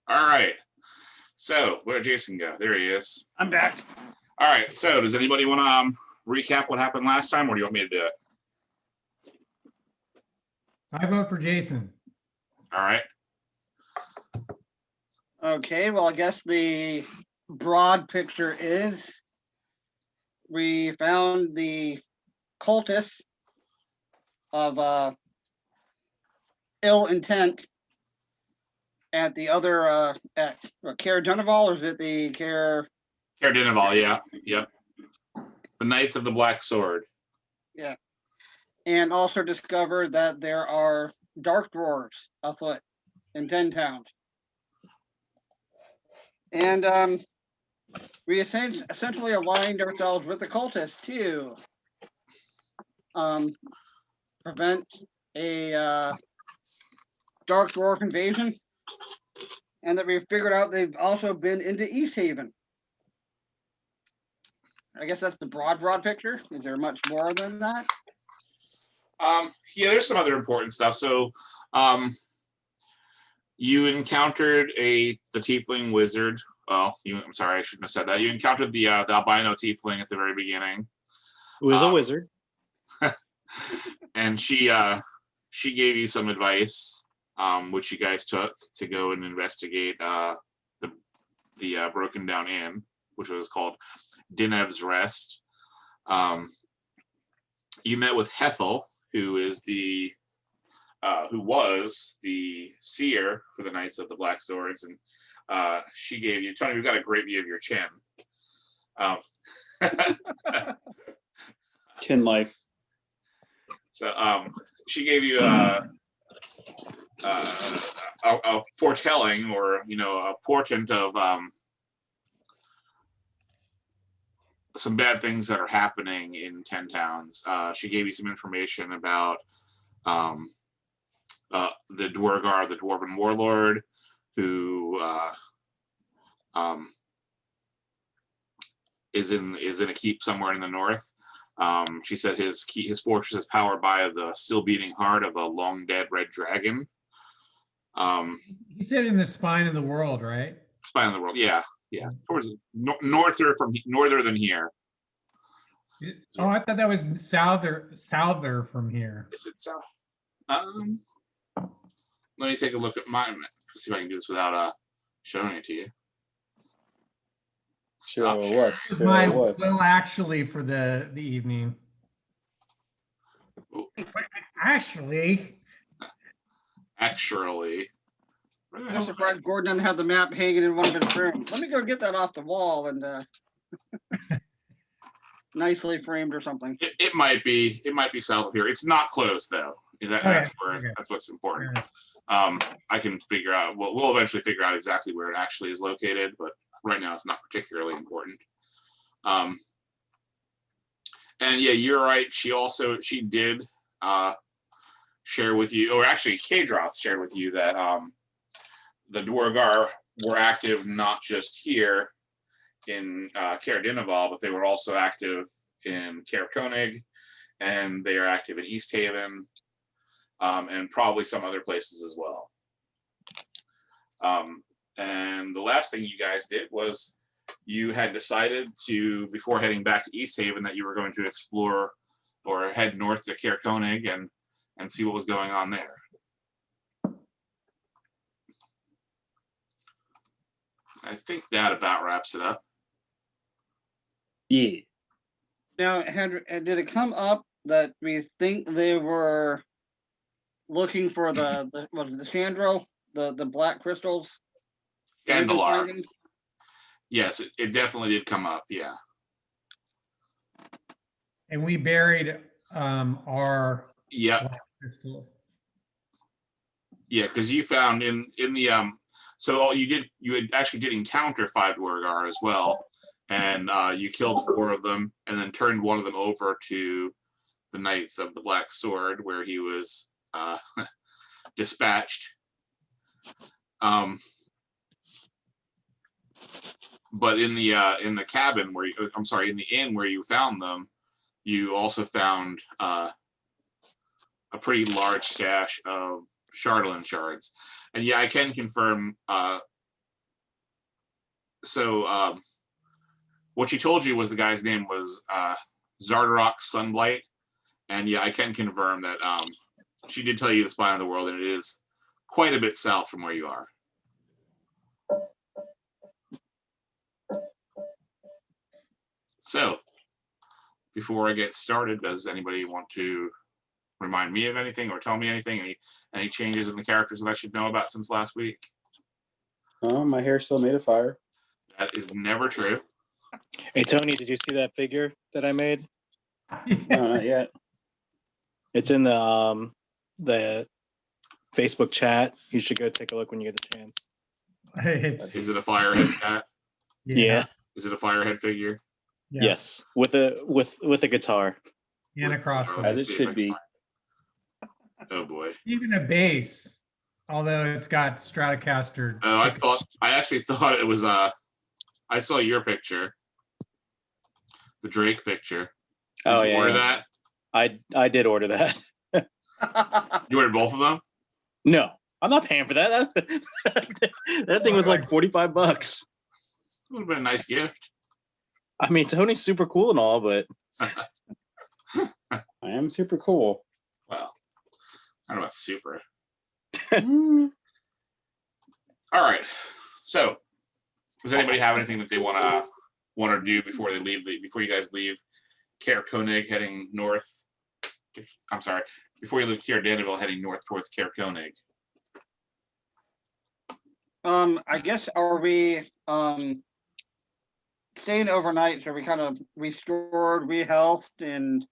All right. So where'd Jason go? There he is. I'm back. All right. So does anybody want to recap what happened last time, or do you want me to do it? I vote for Jason. All right. Okay, well, I guess the broad picture is we found the cultists of ill intent at the other at Caer-Konig, or is it the Caer-Konig, yeah. Yep. The Knights of the Black Sword. Yeah. And also discovered that there are dark dwarves afoot in 10 towns. And we essentially aligned ourselves with the cultists to prevent a dark dwarf invasion, and that we figured out they've also been into East Haven. I guess that's the broad picture. Is there much more than that? Yeah, there's some other important stuff. So you encountered the tiefling wizard. Well, I'm sorry, I shouldn't have said that. You encountered the albino tiefling at the very beginning. Who is a wizard. And she gave you some advice, which you guys took to go and investigate the broken down inn, which was called Dinev's Rest. You met with Hethel, who was the seer for the Knights of the Black Swords, and she gave you, Tony, we've got a great view of your chin. Chin life. So she gave you a foretelling, or a portent of some bad things that are happening in 10 towns. She gave you some information about the Duergar, the dwarven warlord, who is in a keep somewhere in the north. She said his fortress is powered by the still beating heart of a long dead red dragon. He said in the spine of the world, right? Spine of the world, yeah. Towards norther than here. Oh, I thought that was souther from here. Is it south? Let me take a look at mine. See if I can do this without showing it to you. Sure Stop it was. It's Sure my it was. will actually for the evening. Oh. Actually. I'm surprised Gordon doesn't have the map hanging in one of his rooms. Let me go get that off the wall and nicely framed or something. It might be south of here. It's not close though. That's what's important. I can figure out. We'll eventually figure out exactly where it actually is located, but right now it's not particularly important. And yeah, you're right. She did share with you, or actually Kadroth shared with you that the Duergar were active not just here in Caer-Konig, but they were also active in Caer-Konig, and they are active in East Haven, and probably some other places as well. And the last thing you guys did was you had decided to, before heading back to East Haven, that you were going to explore or head north to Caer-Konig and see what was going on there. I think that about wraps it up. Yeah. Now, did it come up that we think they were looking for the Chandro, the black crystals? Chandelar. Yes, it definitely did come up. Yeah. And we buried our black crystal. Yeah, because you found in the so you actually did encounter 5 Duergar as well, and you killed 4 of them, and then turned one of them over to the Knights of the Black Sword, where he was dispatched. But in the cabin where in the inn where you found them, you also found a pretty large stash of Chardolin shards. And yeah, I can confirm So what she told you was the guy's name was Zardarok Sunblight, and yeah, I can confirm that she did tell you the spine of the world, and it is quite a bit south from where you are. So, before I get started, does anybody want to remind me of anything or tell me anything? Any changes in the characters that I should know about since last week? Oh, my hair's still made of fire. That is never true. Hey Tony, did you see that figure that I made? No, not yet. It's in the Facebook chat. You should go take a look when you get the chance. It's, Is it a firehead cat? Yeah. Is it a firehead figure? yeah. Yes. With a guitar. And a crossbow. As it should be. Oh boy. Even a bass, although it's got Stratocaster. Oh, I actually thought it was I saw your picture, the Drake picture. Did you order that? I did order that. You ordered both of them? No, I'm not paying for that. That thing was like $45. It would have been a nice gift. I mean, Tony's super cool and all, but I am super cool. Well, I don't know about super. Mm, All right. So, does anybody have anything that they want to do before they leave? Before you guys leave Caer-Konig heading north? I'm sorry. Before you leave Caer-Daneville heading north towards Caer-Konig. I guess, are we staying overnight? So we kind of restored, rehealthed, and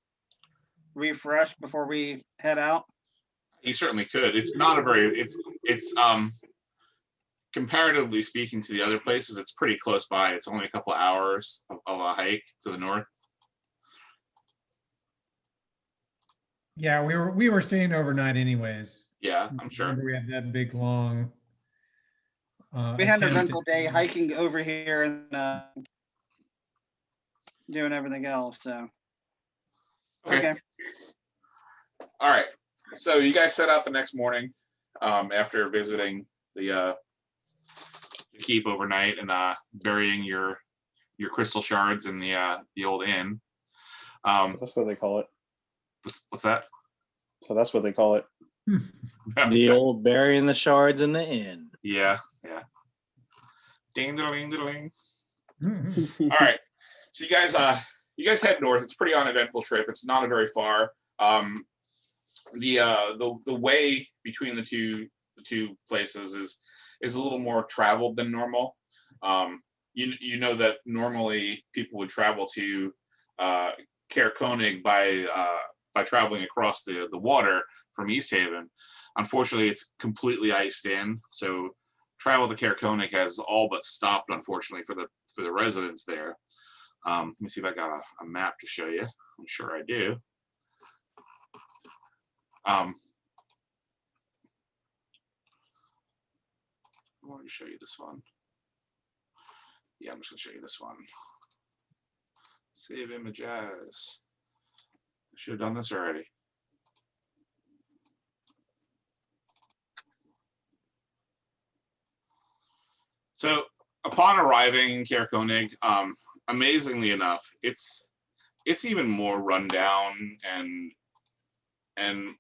refreshed before we head out? You certainly could. It's not a very. It's comparatively speaking to the other places, it's pretty close by. It's only a couple of hours of a hike to the north. Yeah, we were staying overnight anyways. Yeah, I'm sure. Remember we had that big long. We had an attempt eventful day hiking over here and doing everything else, so. Okay. All right. So you guys set out the next morning after visiting the keep overnight and burying your crystal shards in the old inn. that's what they call it. What's that? So that's what they call it. the old burying the shards in the inn. Yeah, yeah. Ding ding ding. Mhm. All right. So you guys head north. It's a pretty uneventful trip. It's not a very far. The way between the two places is a little more traveled than normal. You know that normally people would travel to Caer-Konig by traveling across the water from East Haven. Unfortunately, it's completely iced in, so travel to Caer-Konig has all but stopped, unfortunately, for the residents there. Let me see if I got a map to show you. I'm sure I do. I want to show you this one. Yeah, I'm just going to show you this one. Save images. I should have done this already. So upon arriving in Caer-Konig, amazingly enough, it's even more rundown and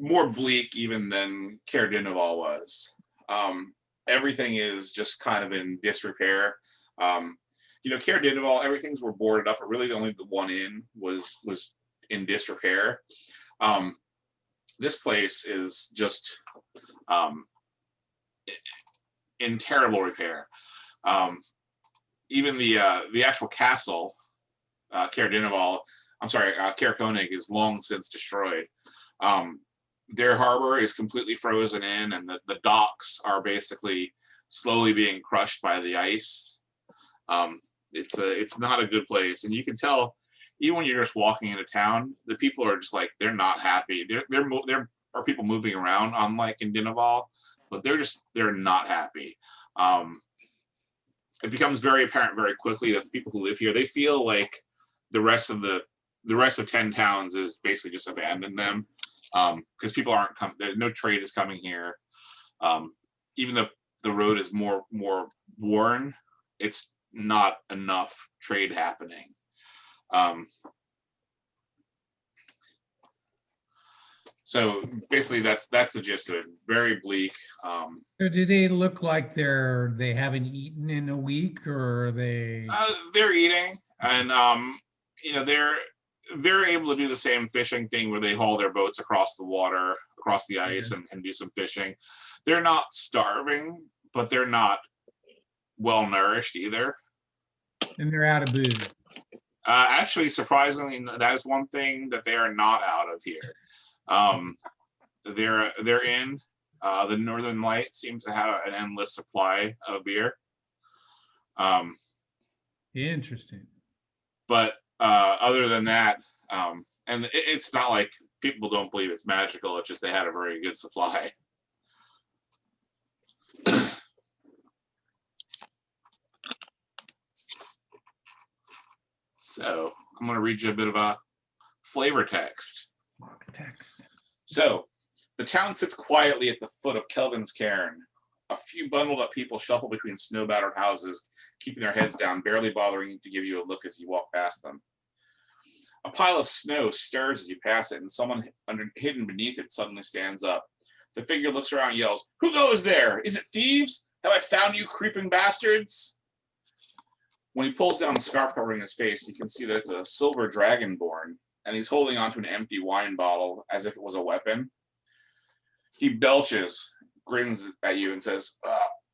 more bleak even than Caer-Daneville was. Everything is just kind of in disrepair. Caer-Daneville, everything's were boarded up, but really only the one inn was in disrepair. This place is just in terrible repair. Even the actual castle, Caer-Daneville, Caer-Konig is long since destroyed. Their harbor is completely frozen in, and the docks are basically slowly being crushed by the ice. It's not a good place, and you can tell even when you're just walking into town, the people are just like, they're not happy. There are people moving around, unlike in Daneville, but they're not happy. It becomes very apparent very quickly that the people who live here, they feel like the rest of 10 towns is basically just abandoned them, because people aren't no trade is coming here. Even the road is more worn, it's not enough trade happening. So basically, that's the gist of it. Very bleak. So do they look like they haven't eaten in a week, or are they? They're eating, and they're able to do the same fishing thing where they haul their boats across the water, across the ice, and do some fishing. They're not starving, but they're not well nourished either. And they're out of booze. Actually, surprisingly, that is one thing that they are not out of here. They're in. The Northern Light seems to have an endless supply of beer. Interesting. But other than that, and it's not like people don't believe it's magical. It's just they had a very good supply. So I'm going to read you a bit of a flavor text. Text. So the town sits quietly at the foot of Kelvin's cairn. A few bundled up people shuffle between snow-battered houses, keeping their heads down, barely bothering to give you a look as you walk past them. A pile of snow stirs as you pass it, and someone hidden beneath it suddenly stands up. The figure looks around and yells, "Who goes there? Is it thieves? Have I found you, creeping bastards?" When he pulls down the scarf covering his face, you can see that it's a silver dragonborn, and he's holding onto an empty wine bottle as if it was a weapon. He belches, grins at you, and says,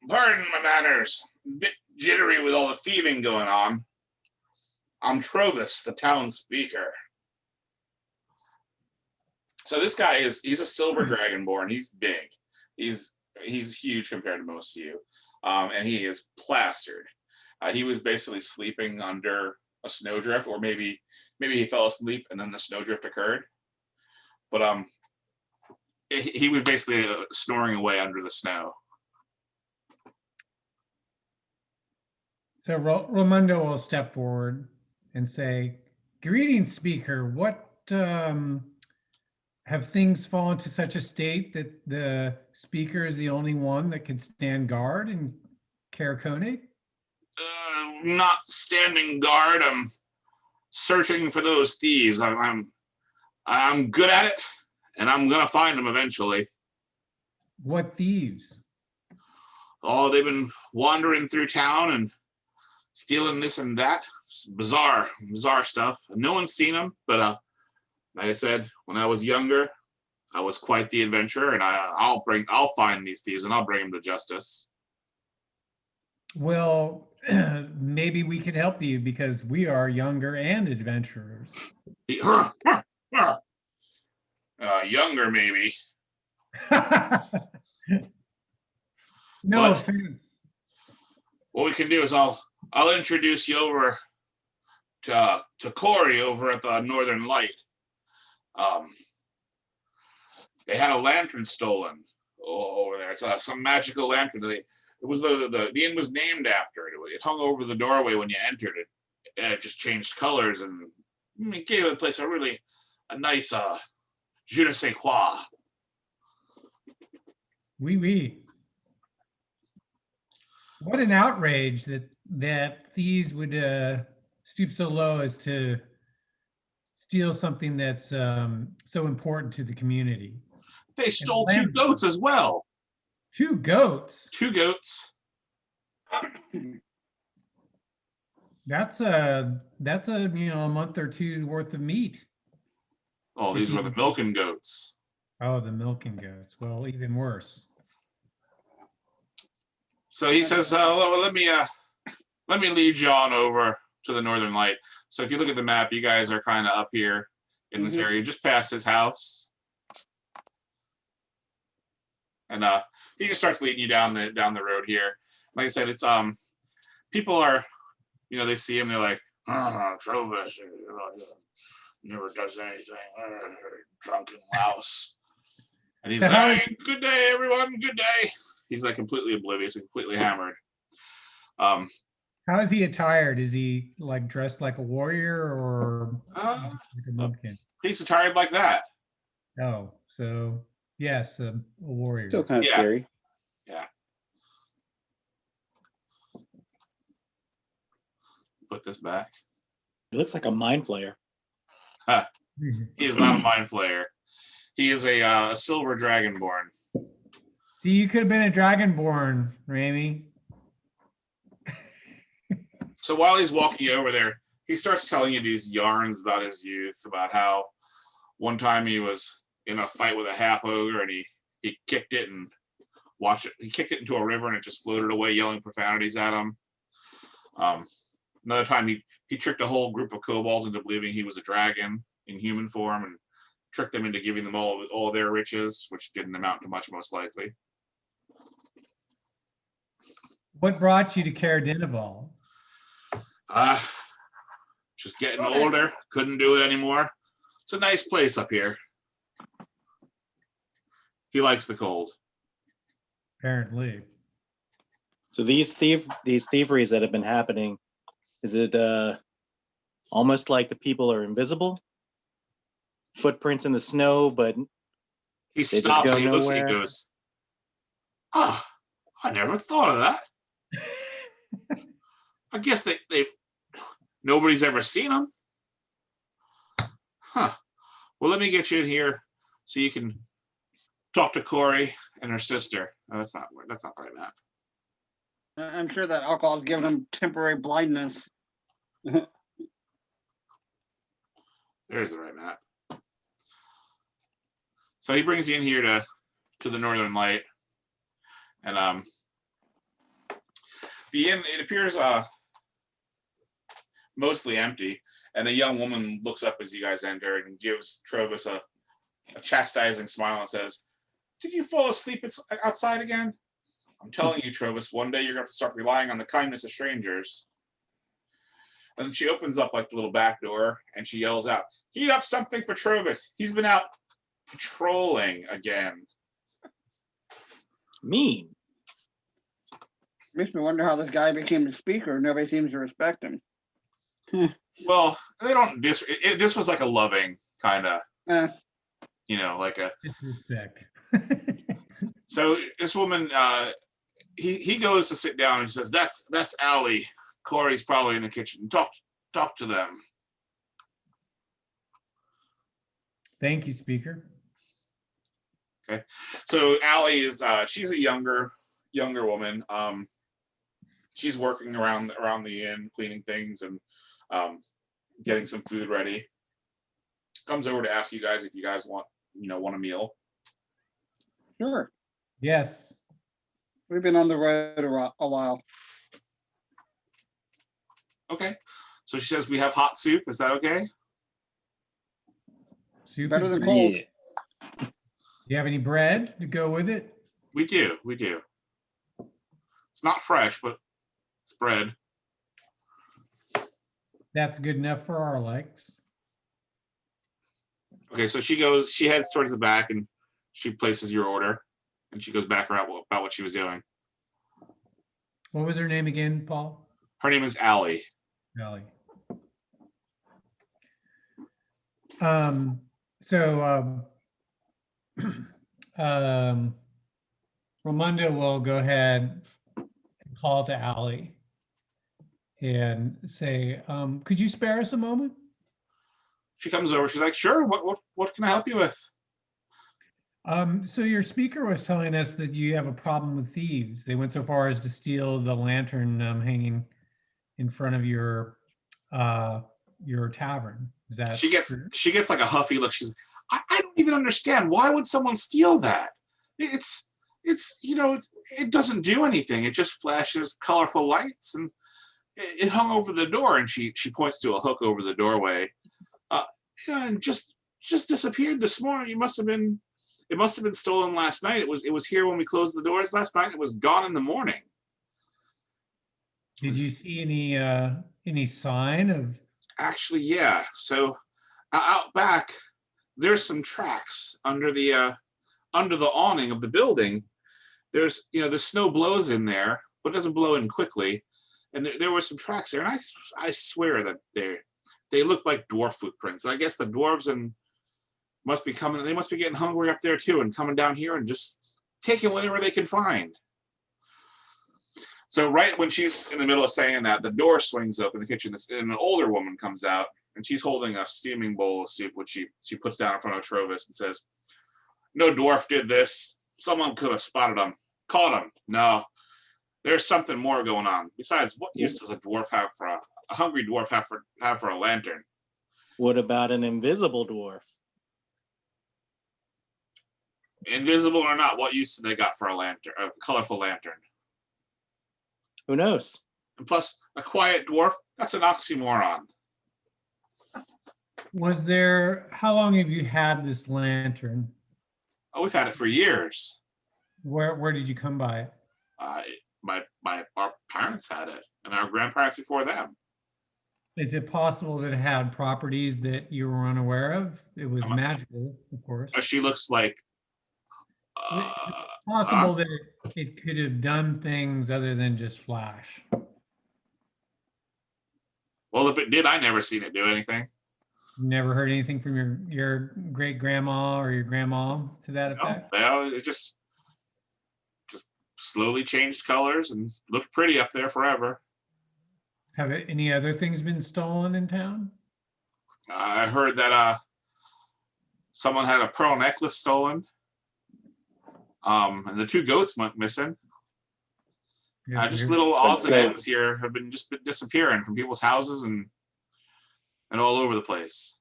"Pardon my manners. Bit jittery with all the thieving going on. I'm Trovis, the town speaker." So this guy he's a silver dragonborn. He's big. He's huge compared to most of you. And he is plastered. He was basically sleeping under a snowdrift, or maybe he fell asleep and then the snowdrift occurred. But he was basically snoring away under the snow. So Ramundo will step forward and say, "Greetings, speaker. What have things fallen to such a state that the speaker is the only one that can stand guard in Caer-Konig?" Not standing guard. I'm searching for those thieves. I'm good at it, and I'm gonna find them eventually. What thieves? Oh, they've been wandering through town and stealing this and that. Just bizarre stuff. No one's seen them, but like I said, when I was younger, I was quite the adventurer, and I'll find these thieves and I'll bring them to justice. Well, maybe we could help you because we are younger and adventurers. Younger, maybe. No But offense. what we can do is I'll introduce you over to Corey over at the Northern Light. They had a lantern stolen over there. It's some magical lantern. It was the inn was named after it. It hung over the doorway when you entered it. It just changed colors and it gave the place a nice je ne sais quoi. Oui. What an outrage that thieves would stoop so low as to steal something that's so important to the community. They stole 2 goats as well. 2 goats? 2 goats. That's a a month or two's worth of meat. Oh, these were the milking goats. Oh, the milking goats. Well, even worse. So he says, well, let me lead you on over to the Northern Light. So if you look at the map, you guys are kind of up here in this area, just past his house. And he just starts leading you down the road here. Like I said, it's people are, they see him, they're like, Trovis, never does anything, drunken louse. And he's like, "Hey, good day, everyone, good day." He's like completely oblivious and completely hammered. How is he attired? Is he like dressed like a warrior or like a bumpkin? He's attired like that. Oh, so yes, a warrior. Still kind of scary. Yeah. put this back. It looks like a mind flayer. He is not a mind flayer. He is a silver dragonborn. See, you could have been a dragonborn, Ramy. So while he's walking over there, he starts telling you these yarns about his youth, about how one time he was in a fight with a half ogre and he kicked it and watched it. He kicked it into a river and it just floated away, yelling profanities at him. Another time he tricked a whole group of kobolds into believing he was a dragon in human form and tricked them into giving them all their riches, which didn't amount to much, most likely. What brought you to Caer-Konig? Just getting older, couldn't do it anymore. It's a nice place up here. He likes the cold. Apparently. So these thieveries that have been happening, is it almost like the people are invisible? Footprints in the snow, but He just stops go and he looks and he nowhere? goes, "Ah, I never thought of that. I guess they nobody's ever seen them. Huh. Well, let me get you in here so you can talk to Corey and her sister." Oh, that's not the right map. I'm sure that alcohol is giving him temporary blindness. There's the right map. So he brings you in here to the Northern Light, and the inn, it appears mostly empty, and a young woman looks up as you guys enter and gives Trovis a chastising smile and says, "Did you fall asleep outside again? I'm telling you, Trovis, one day you're going to have to start relying on the kindness of strangers." And then she opens up like the little back door and she yells out, "Heat up something for Trovis. He's been out patrolling again." mean. Makes me wonder how this guy became the speaker. Nobody seems to respect him. Well, they don't this was like a loving kind of, Eh, like a. Disrespect. So this woman, he goes to sit down and says, "That's Allie. Corey's probably in the kitchen. Talk to them." Thank you, speaker. So Allie is she's a younger woman. She's working around the inn, cleaning things and getting some food ready. Comes over to ask you guys if you guys want a meal. sure. Yes. We've been on the road a while. Okay. So she says we have hot soup. Is that okay? Soup Better is than great. cold. Yeah. Do you have any bread to go with it? We do. It's not fresh, but it's bread. That's good enough for our likes. Okay, so she heads towards the back and she places your order and she goes back around about what she was doing. What was her name again, Paul? Her name is Allie. Allie. Ramonda will go ahead and call to Allie and say, could you spare us a moment? She comes over. She's like, "Sure. What can I help you with?" So your speaker was telling us that you have a problem with thieves. They went so far as to steal the lantern hanging in front of your tavern. Is that She true? gets like a huffy look. She's, I don't even understand. Why would someone steal that? It doesn't do anything. It just flashes colorful lights, and it hung over the door. And she points to a hook over the doorway. And just disappeared this morning. It must have been stolen last night. It was here when we closed the doors last night. It was gone in the morning. Did you see any sign of? Actually, yeah. So out back, there's some tracks under the awning of the building. There's the snow blows in there, but it doesn't blow in quickly. And there were some tracks there, and I swear that they look like dwarf footprints. And I guess the dwarves must be coming. They must be getting hungry up there too, and coming down here and just taking whatever they can find. So right when she's in the middle of saying that, the door swings open in the kitchen, and an older woman comes out, and she's holding a steaming bowl of soup, which she puts down in front of Trovis and says, "No dwarf did this. Someone could have spotted him, caught him. No, there's something more going on. Besides, what use does a dwarf have for a hungry dwarf have for a lantern? What about an invisible dwarf? Invisible or not, what use do they got for a lantern, a colorful lantern? Who knows? And plus, a quiet dwarf, that's an oxymoron." How long have you had this lantern? Oh, we've had it for years. Where did you come by it? Our parents had it, and our grandparents before them. Is it possible that it had properties that you were unaware of? It was magical, of course. She looks like. It's possible that it could have done things other than just flash. Well, if it did, I never seen it do anything. Never heard anything from your great grandma or your grandma to that effect? No, it just slowly changed colors and looked pretty up there forever. Have any other things been stolen in town? I heard that someone had a pearl necklace stolen. And the 2 goats went missing. Just little odds and ends here have been disappearing from people's houses and all over the place.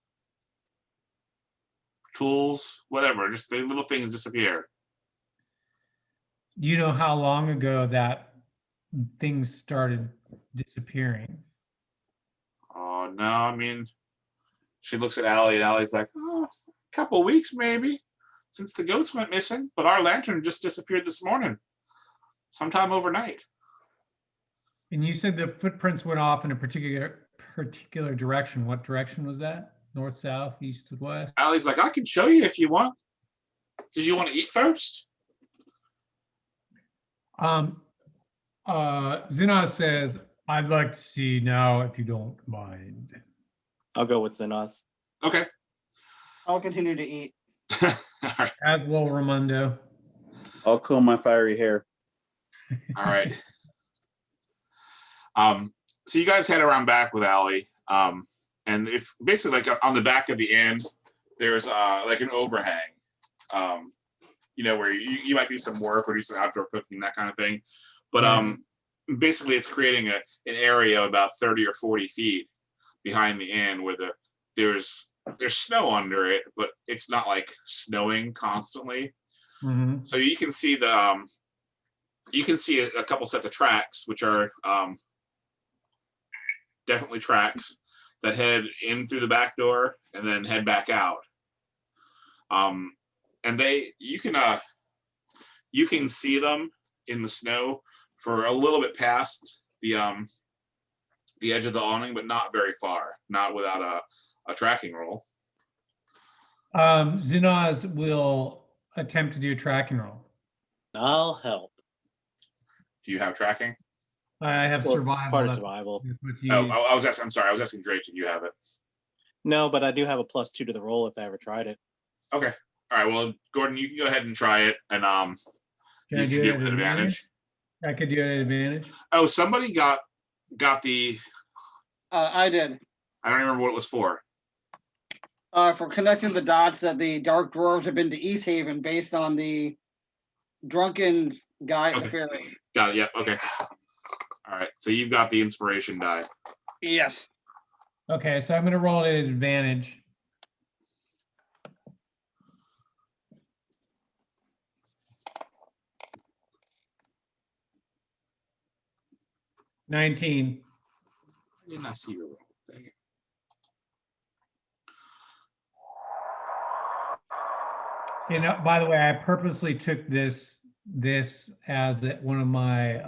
Tools, whatever, just the little things disappear. Do you know how long ago that things started disappearing? Oh, no, I mean, she looks at Allie, and Allie's like, "Oh, a couple weeks maybe since the goats went missing, but our lantern just disappeared this morning, sometime overnight." And you said the footprints went off in a particular direction. What direction was that? North, south, east, west? Allie's like, "I can show you if you want. Did you want to eat first?" Zinaz says, "I'd like to see now if you don't mind." I'll go with Zinaz. Okay. I'll continue to eat. All right. As will Ramundo. I'll comb my fiery hair. All right. So you guys head around back with Allie, and it's basically like on the back of the inn, there's like an overhang, where you might do some work or do some outdoor cooking, that kind of thing. But basically it's creating an area about 30 or 40 feet behind the inn where there's snow under it, but it's not like snowing constantly. Mm-hmm. So you can see a couple sets of tracks, which are definitely tracks that head in through the back door and then head back out. And you can see them in the snow for a little bit past the edge of the awning, but not very far, not without a tracking roll. Zinaz will attempt to do a tracking roll. I'll help. Do you have tracking? I have Well, survival. it's part of That's survival. what you Oh, use. I was asking. I'm sorry. I was asking Drake if you have it. No, but I do have a +2 to the roll if I ever tried it. Okay. All right. Well, Gordon, you can go ahead and try it, and Can I you do can it do at it with advantage. I could do it at advantage. Oh, somebody got the. I did. I don't remember what it was for. For connecting the dots that the Dark Dwarves have been to East Haven based on the drunken guy at the Okay. ferry. Got it. Yep. Okay. All right. So you've got the inspiration die. Yes. Okay, so I'm going to roll it at advantage. $19. I did not see your roll. Dang it. And by the way, I purposely took this as one of my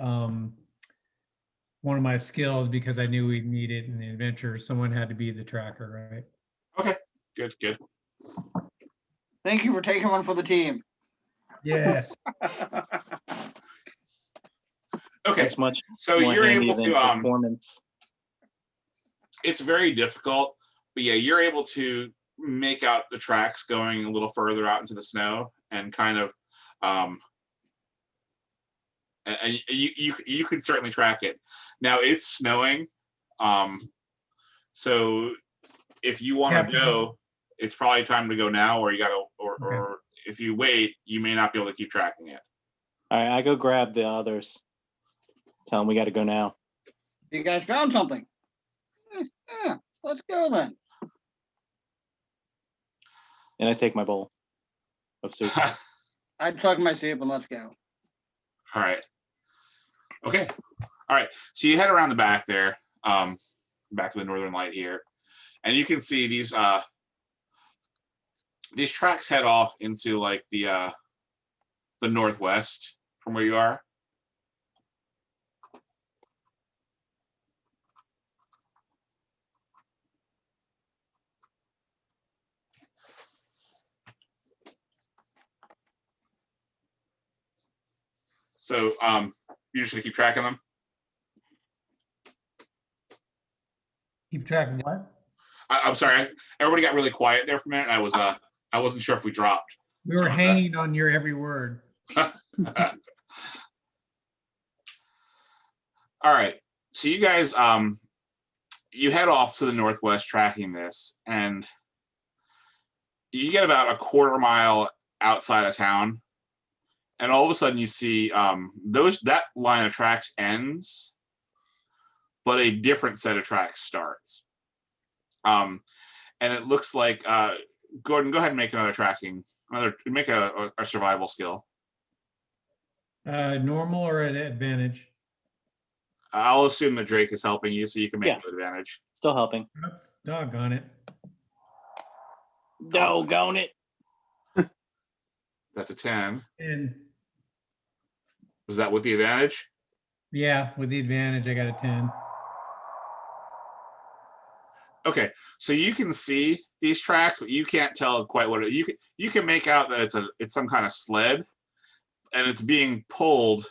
skills because I knew we'd need it in the adventure. Someone had to be the tracker, right? Okay. Good. Good. Thank you for taking one for the team. Yes. Okay. It's much So more you're handy able than to performance. It's very difficult, but yeah, you're able to make out the tracks going a little further out into the snow and kind of and you could certainly track it. Now it's snowing, so if you want to go, it's probably time to go now, or you gotta, or if you wait, you may not be able to keep tracking it. All right, I go grab the others. Tell them we got to go now. You guys found something. Yeah, let's go then. And I take my bowl of soup. I took my soup and let's go. All right. Okay. All right. So you head around the back there, back of the Northern Light here, and you can see these tracks head off into like the northwest from where you are. So you're just gonna keep track of them? Keep track of what? I'm sorry. Everybody got really quiet there for a minute. I wasn't sure if we dropped. We were hanging on your every word. All right. So you guys you head off to the northwest tracking this, and you get about a quarter mile outside of town, and all of a sudden you see that line of tracks ends, but a different set of tracks starts. And it looks like Gordon, go ahead and make make a survival skill. Normal or at advantage? I'll assume that Drake is helping you, so you can make Yeah. an advantage. Still helping. Oops, doggone it. Doggone it. That's a 10. And Was that with the advantage? yeah, with the advantage, I got a 10. Okay, so you can see these tracks, but you can't tell quite what you can make out that it's some kind of sled, and it's being pulled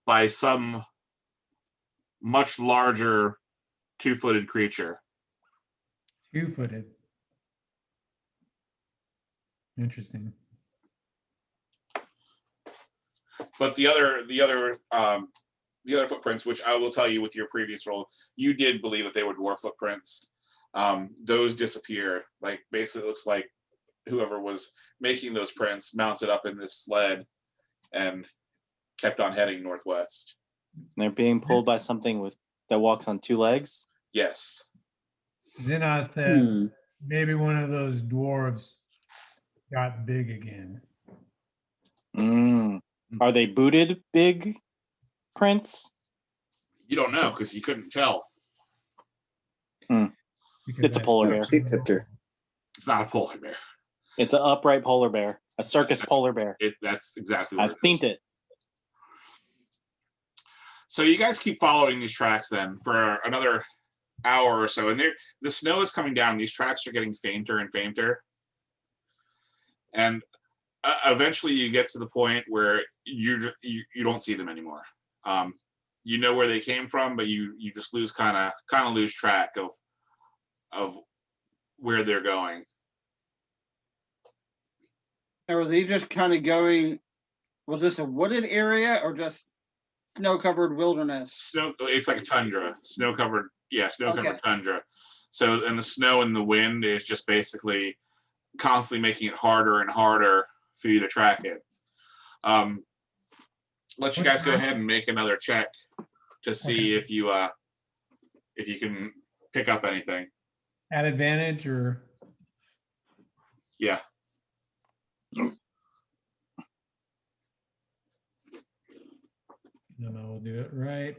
by some much larger two-footed creature. Two-footed. Interesting. But the other footprints, which I will tell you with your previous roll, you did believe that they were dwarf footprints. Those disappear. Like basically, it looks like whoever was making those prints mounted up in this sled and kept on heading northwest. They're being pulled by something that walks on two legs. Yes. Xenos says maybe one of those dwarves got big again. Are they booted big prints? You don't know because you couldn't tell. It's a polar bear. Shapeshifter. It's not a polar bear. It's an upright polar bear. A circus polar bear. That's exactly what I've seen it. So you guys keep following these tracks then for another hour or so, and the snow is coming down. These tracks are getting fainter and fainter, and eventually you get to the point where you don't see them anymore. You know where they came from, but you just kind of lose track of where they're going. Or was he just kind of going? Was this a wooded area or just snow-covered wilderness? It's like a tundra, snow-covered Okay. tundra. So, and the snow and the wind is just basically constantly making it harder and harder for you to track it. Let you guys go ahead and make another check to see if you can pick up anything. At advantage or? Yeah. No, we'll do it right.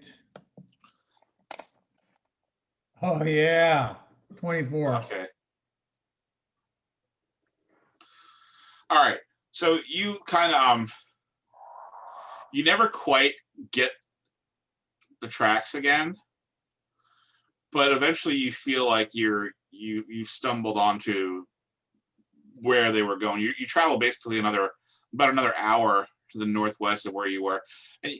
Oh yeah, 24. Okay. All right. So you kind of you never quite get the tracks again, but eventually you feel like you stumbled onto where they were going. You travel basically about another hour to the northwest of where you were, and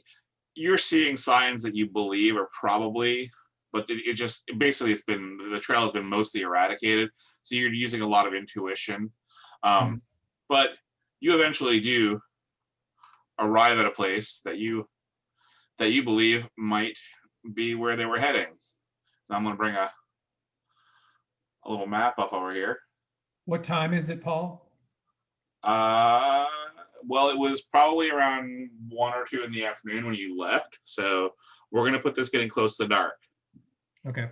you're seeing signs that you believe are probably, but the trail has been mostly eradicated. So you're using a lot of intuition. But you eventually do arrive at a place that you that you believe might be where they were heading. I'm going to bring a little map up over here. What time is it, Paul? Well, it was probably around 1 or 2 in the afternoon when you left. So we're going to put this getting close to dark. Okay.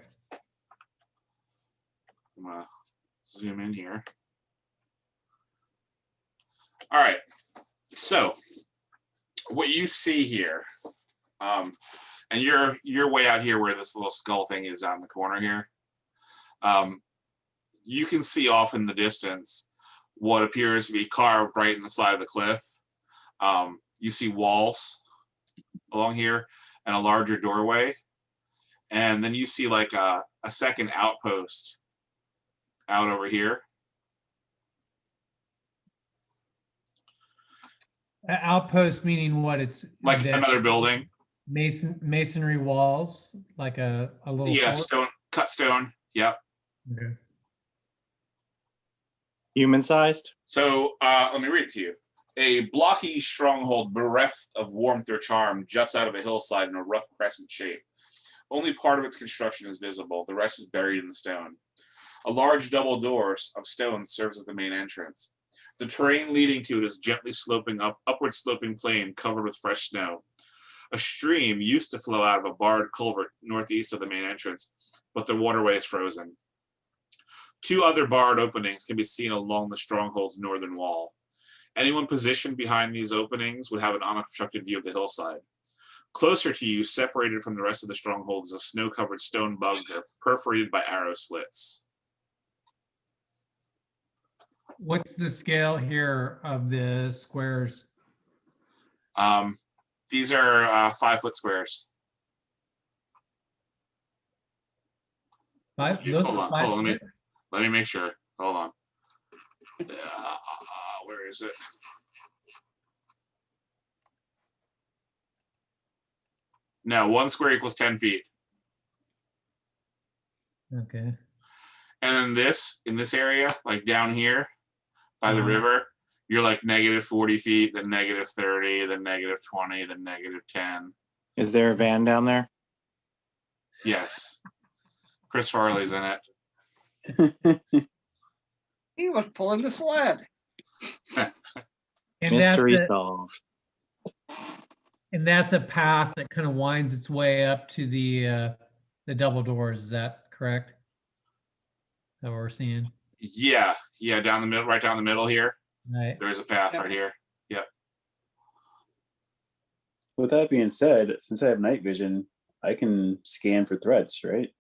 I'm going to zoom in here. All right. So what you see here, and you're way out here where this little skull thing is on the corner here. You can see off in the distance what appears to be carved right in the side of the cliff. You see walls along here and a larger doorway. And then you see like a second outpost out over here. Outpost meaning what? It's Like that another building. masonry walls, like a little Yeah, fort? stone, cut stone. Yep. Okay. Human-sized? So let me read it to you. A blocky stronghold bereft of warmth or charm juts out of a hillside in a rough crescent shape. Only part of its construction is visible. The rest is buried in the stone. A large double door of stone serves as the main entrance. The terrain leading to it is gently sloping upward sloping plain covered with fresh snow. A stream used to flow out of a barred culvert northeast of the main entrance, but the waterway is frozen. 2 other barred openings can be seen along the stronghold's northern wall. Anyone positioned behind these openings would have an unobstructed view of the hillside. Closer to you, separated from the rest of the stronghold, is a snow-covered stone bunker perforated by arrow slits. What's the scale here of the squares? These are 5-foot squares. Those Hold are on, 5 hold on, foot? let me make sure. Hold on. Where is it? No, 1 square equals 10 feet. Okay. And then this, in this area, like down here by the river, you're like -40 feet, then -30, then -20, then -10. Is there a van down there? Yes. Chris Farley's in it. He was pulling the sled. And Mystery that's solved. and that's a path that kind of winds its way up to the double doors. Is that correct? Is that what we're seeing? Yeah, down the middle, right down the middle here. Right. There's a path Yep. right here. With that being said, since I have night vision, I can scan for threats, right?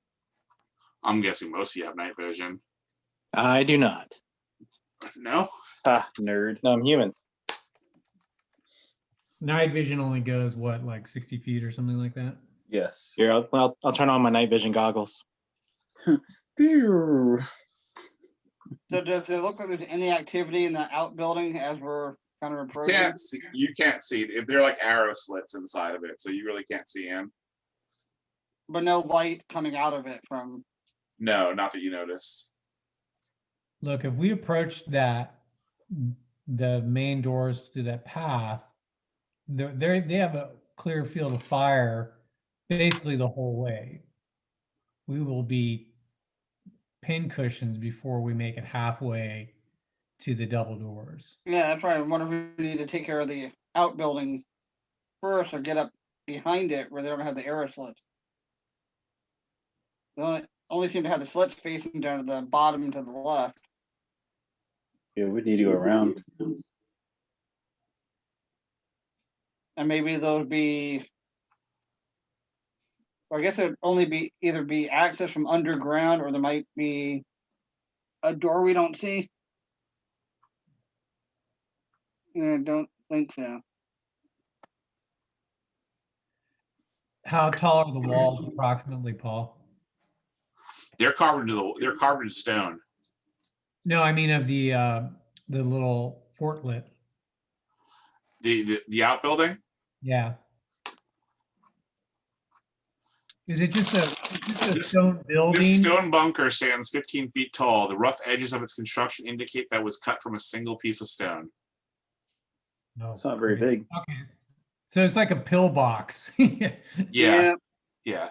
I'm guessing most of you have night vision. I do not. No? Ha, nerd. No, I'm human. Night vision only goes what, like 60 feet or something like that? Yes. Here, I'll turn on my night vision goggles. Pew. So does it look like there's any activity in the outbuilding as we're kind of approaching? You can't see. They're like arrow slits inside of it, so you really can't see in. But no light coming out of it from. No, not that you noticed. Look, if we approach the main doors through that path, they have a clear field of fire basically the whole way. We will be pin cushions before we make it halfway to the double doors. Yeah, that's right. I wonder if we need to take care of the outbuilding first or get up behind it where they don't have the arrow slits. They only seem to have the slits facing down to the bottom to the left. Yeah, we need to go around. And maybe those be, I guess it would only be either be access from underground or there might be a door we don't see. I don't think so. How tall are the walls approximately, Paul? They're carved into stone. No, I mean of the little fortlet. The outbuilding. Yeah. Is it just a This- stone building? This stone bunker stands 15 feet tall. The rough edges of its construction indicate that it was cut from a single piece of stone. No. It's not very big. Okay. So it's like a pillbox. Yeah. Yeah.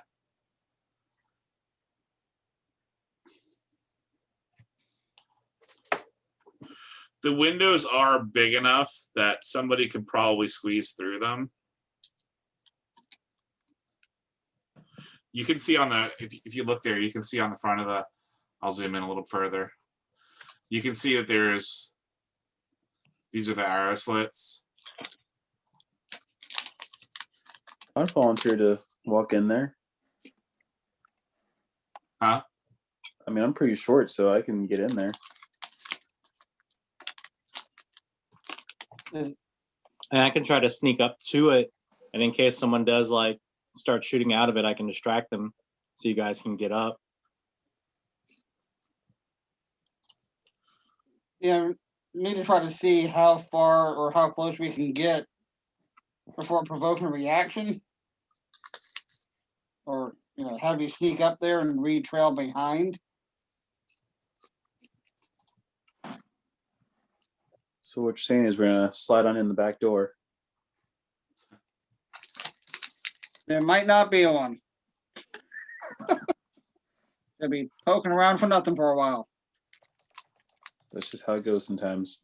The windows are big enough that somebody could probably squeeze through them. You can see on the, if you look there, you can see on the front of the, I'll zoom in a little further. You can see that these are the arrow slits. I'd volunteer to walk in there. Huh? I mean, I'm pretty short, so I can get in there. And I can try to sneak up to it, and in case someone does like start shooting out of it, I can distract them so you guys can get up. Yeah, we need to try to see how far or how close we can get before provoking a reaction. Or, have you sneak up there and trail behind. So what you're saying is we're gonna slide on in the back door. There might not be one. They'll be poking around for nothing for a while. That's just how it goes sometimes.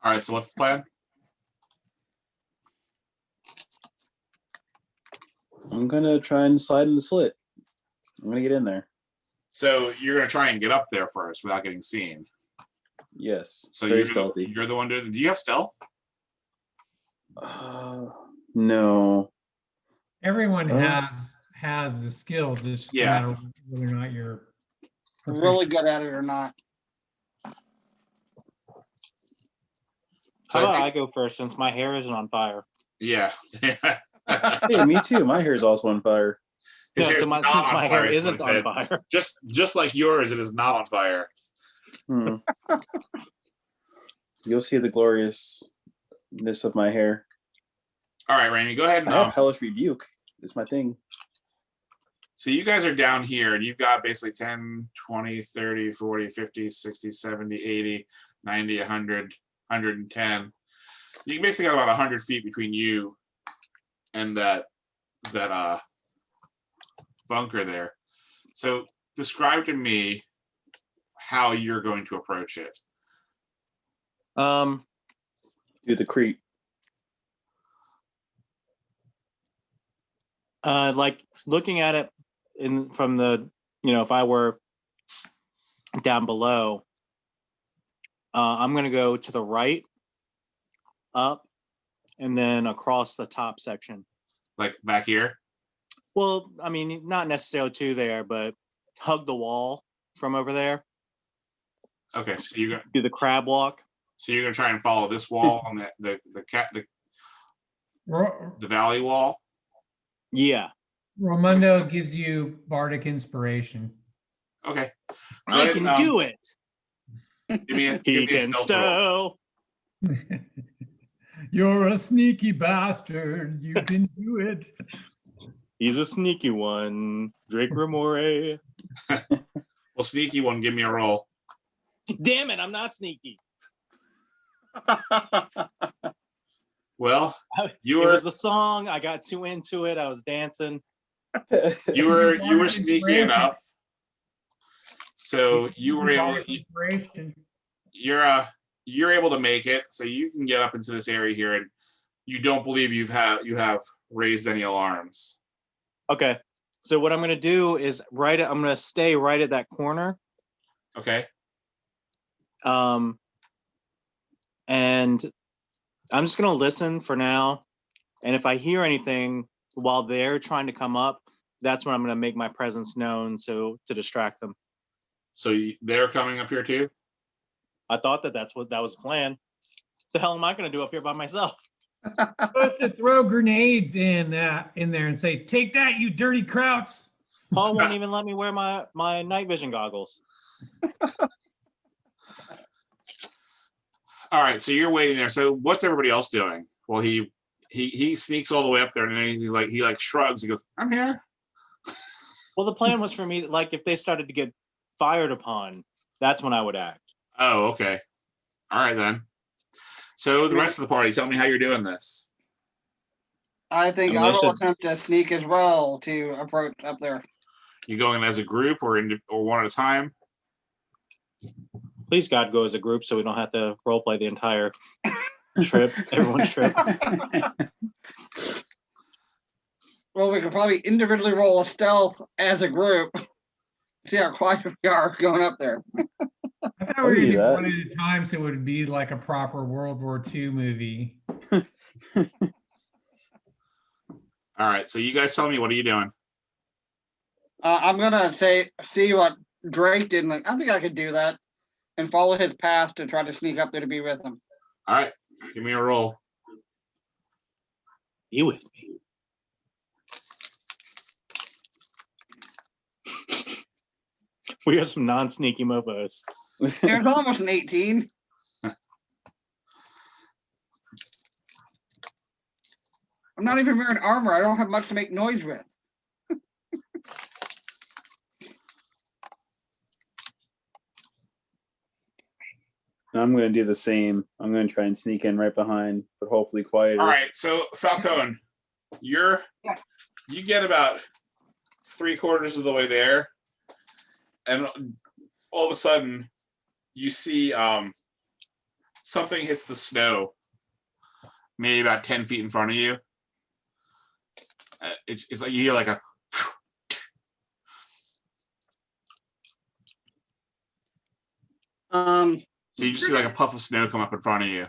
All right, so what's the plan? I'm gonna try and slide in the slit. I'm gonna get in there. So you're gonna try and get up there first without getting seen. Yes. So very you're stealthy. you're the one doing. Do you have stealth? No. Everyone Oh. has the skills. It's just Yeah. a matter of whether or not you're Really good at it or not. How So about I go first since my hair isn't on fire? Yeah. Hey, me too. My hair is also on fire. His No, hair's so not since on my fire, hair is what isn't it on said. fire. Just like yours, it is not on fire. You'll see the gloriousness of my hair. All right, Ramy, go ahead and I have hellish rebuke. It's my thing. so you guys are down here and you've got basically 10, 20, 30, 40, 50, 60, 70, 80, 90, 100, 110. You basically got about 100 feet between you and that bunker there. So describe to me how you're going to approach it. Do the creep. Like looking at it from the, if I were down below, I'm gonna go to the right, up, and then across the top section. Like back here? Well, I mean, not necessarily to there, but hug the wall from over there. Okay, so you're gonna Do the crab walk. try and follow this wall on the valley wall. Yeah, Ramundo gives you bardic inspiration. Okay. I can do it. Give me a He can stealth roll. stow. You're a sneaky bastard. You can do it. He's a sneaky one. Drake Remore. Well, sneaky one, give me a roll. Damn it, I'm not sneaky. Well, It was the song. I got too into it. I was dancing. you were Bardic sneaky inspiration. enough. So you were able Bardic inspiration. you're able to make it, so you can get up into this area here, and you don't believe you have raised any alarms. Okay. So what I'm gonna do is I'm gonna stay right at that corner. Okay. And I'm just gonna listen for now. And if I hear anything while they're trying to come up, that's when I'm gonna make my presence known to distract them. So they're coming up here too? I thought that that was the plan. The hell am I gonna do up here by myself? Supposed to throw grenades in there and say, "Take that, you dirty krauts." Paul won't even let me wear my night vision goggles. All right, so you're waiting there. So what's everybody else doing? Well, he sneaks all the way up there, and then he shrugs. He goes, "I'm here." Well, the plan was for me, like, if they started to get fired upon, that's when I would act. Oh, okay. All right then. So the rest of the party, tell me how you're doing this. I think I'm I will gonna- attempt to sneak as well to approach up there. You going as a group or one at a time? Please God, go as a group so we don't have to role play the entire trip, everyone's trip. Well, we could probably individually roll a stealth as a group. See how quiet we are going up there. I thought Oh, we were you gonna do that. one at a time, so it would be like a proper World War II movie. All right. So you guys tell me, what are you doing? I'm gonna see what Drake did. Like, I think I could do that and follow his path to try to sneak up there to be with him. All right. Give me a roll. You with me? We have some non-sneaky mofos. There's almost an 18. I'm not even wearing armor. I don't have much to make noise with. I'm going to do the same. I'm going to try and sneak in right behind, but hopefully quieter. All right. So Falcone, you get about 3/4 of the way there, and all of a sudden you see something hits the snow, maybe about 10 feet in front of you. It's like you hear like a. So you just see like a puff of snow come up in front of you.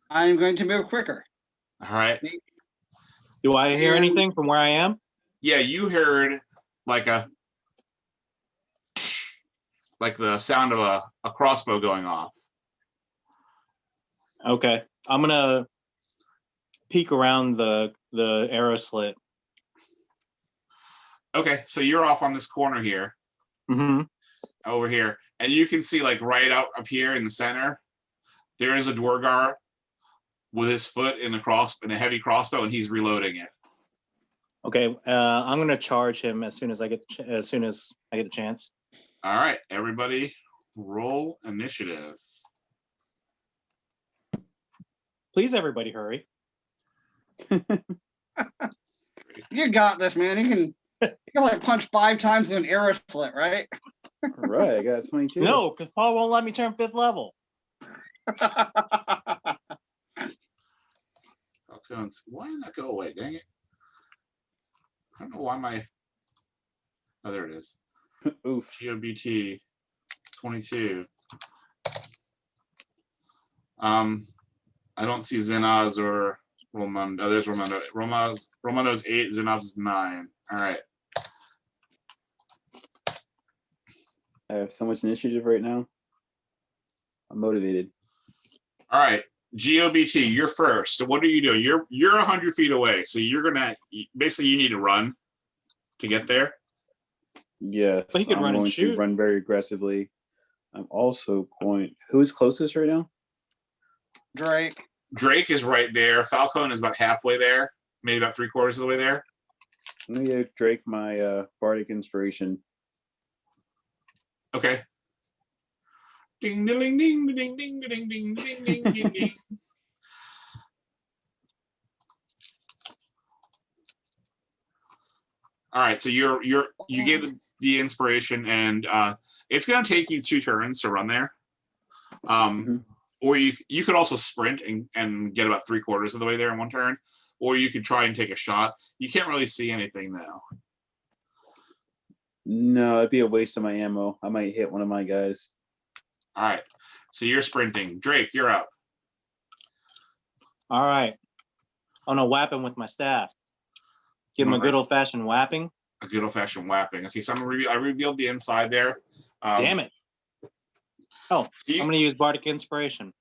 I'm going to move quicker. All right. Do I hear And- anything from where I am? Yeah, you heard like the sound of a crossbow going off. Okay, I'm gonna peek around the arrow slit. Okay, so you're off on this corner here, Mm-hmm. over here, and you can see like right out up here in the center, there is a Duergar with his foot in a heavy crossbow, and he's reloading it. Okay, I'm gonna charge him as soon as I get the chance. All right, everybody, roll initiative. Please, everybody, hurry. You got this, man. You can like punch 5 times with an arrow slit, right? Right, I got 22. No, because Paul won't let me turn 5th level. Why did that go away? Dang it! I don't know why my. Oh, there it is. Oof. GOBT 22. I don't see Zenaz or Romundo. Oh, there's Romundo. Romundo's 8, Zenaz is 9. All right. I have so much initiative right now. I'm motivated. All right. GOBT, you're first. So what are you doing? You're 100 feet away. So you're gonna basically you need to run to get there. Yes, But he could I'm run and going to shoot. run very aggressively. I'm also going. Who's closest right now? Drake. Drake is right there. Falcone is about halfway there, maybe about 3/4 of the way there. Let me give Drake my bardic inspiration. Okay. Ding ding ding ding ding ding ding ding ding ding ding ding. All right, so you gave the inspiration, and it's going to take you 2 turns to run there. Or you could also sprint and get about 3/4 of the way there in 1 turn, or you could try and take a shot. You can't really see anything now. No, it'd be a waste of my ammo. I might hit one of my guys. All right, so you're sprinting. Drake, you're up. All right. I'm gonna whap him with my staff. Give him a good old-fashioned whapping. A good old-fashioned whapping. Okay, so I revealed the inside there. Damn it. Oh, you- I'm gonna use bardic inspiration,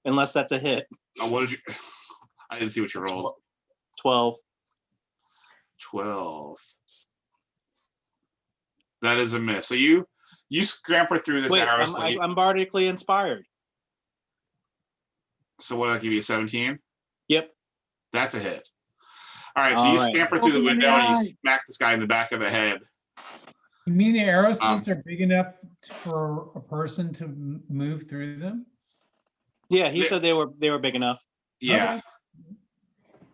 unless that's a hit. What did you? I didn't see what you rolled. 12. 12. That is a miss. So you scamper through this Wait, arrow I'm sling. bardically inspired. So what did that give you? 17? Yep. That's a hit. All right, so you All right. scamper through the Open the window and eye. you smack this guy in the back of the head. You mean the arrow slits are big enough for a person to move through them? Yeah, he Yeah. said they were big enough. Yeah. Okay.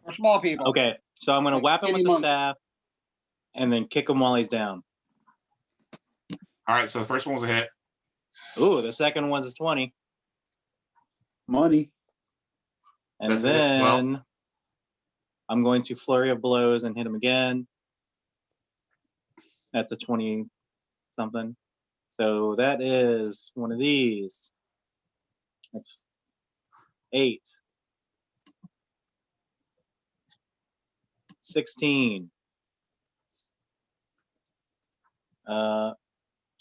For small people. Okay, so I'm gonna Like whap him with skinny the monks. staff, and then kick him while he's down. All right. So the first one was a hit. Ooh, the second one's a 20, Money. and That's a hit as well. then I'm going to flurry of blows and hit him again. That's a 20 something. So that is one of these. That's 8. 16.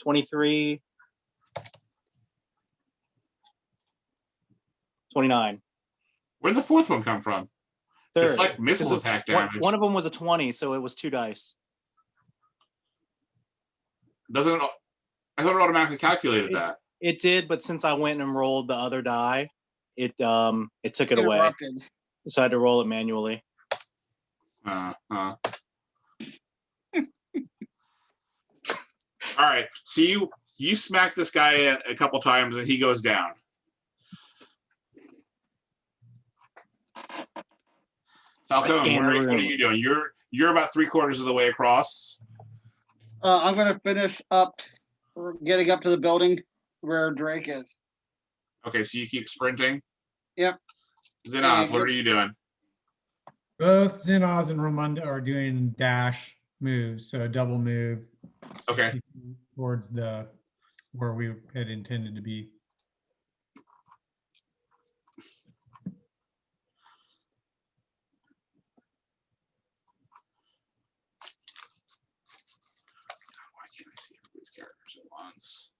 23. 29. Where'd the fourth one come from? Third. Deflect missile Because attack one, damage. one of them was a 20, so it was 2 dice. Doesn't it? I thought it automatically calculated that. It did, but since I went and rolled the other die, it took it away. Interrupted. So I had to roll it manually. All right. So you smack this guy a couple times and he goes down. Falcon, scan the what are room. you doing? You're about 3/4 of the way across. I'm gonna finish up, getting up to the building where Drake is. Okay, so you keep sprinting. Yep. Zinaz, what are you doing? Both Zinaz and Ramunda are doing dash moves, so a double move. Okay. Towards where we had intended to be. Why can't I see everybody's characters at once?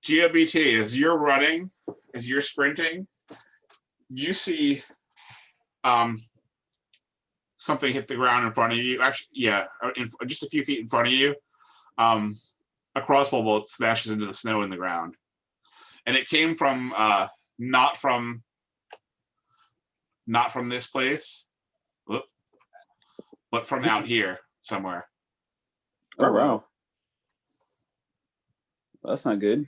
GOBT, as you're running, as you're sprinting, you see something hit the ground in front of you. Actually, yeah, just a few feet in front of you. A crossbow bolt smashes into the snow in the ground, and it came from not from this place, but from out here somewhere. Oh wow. Well, that's not good.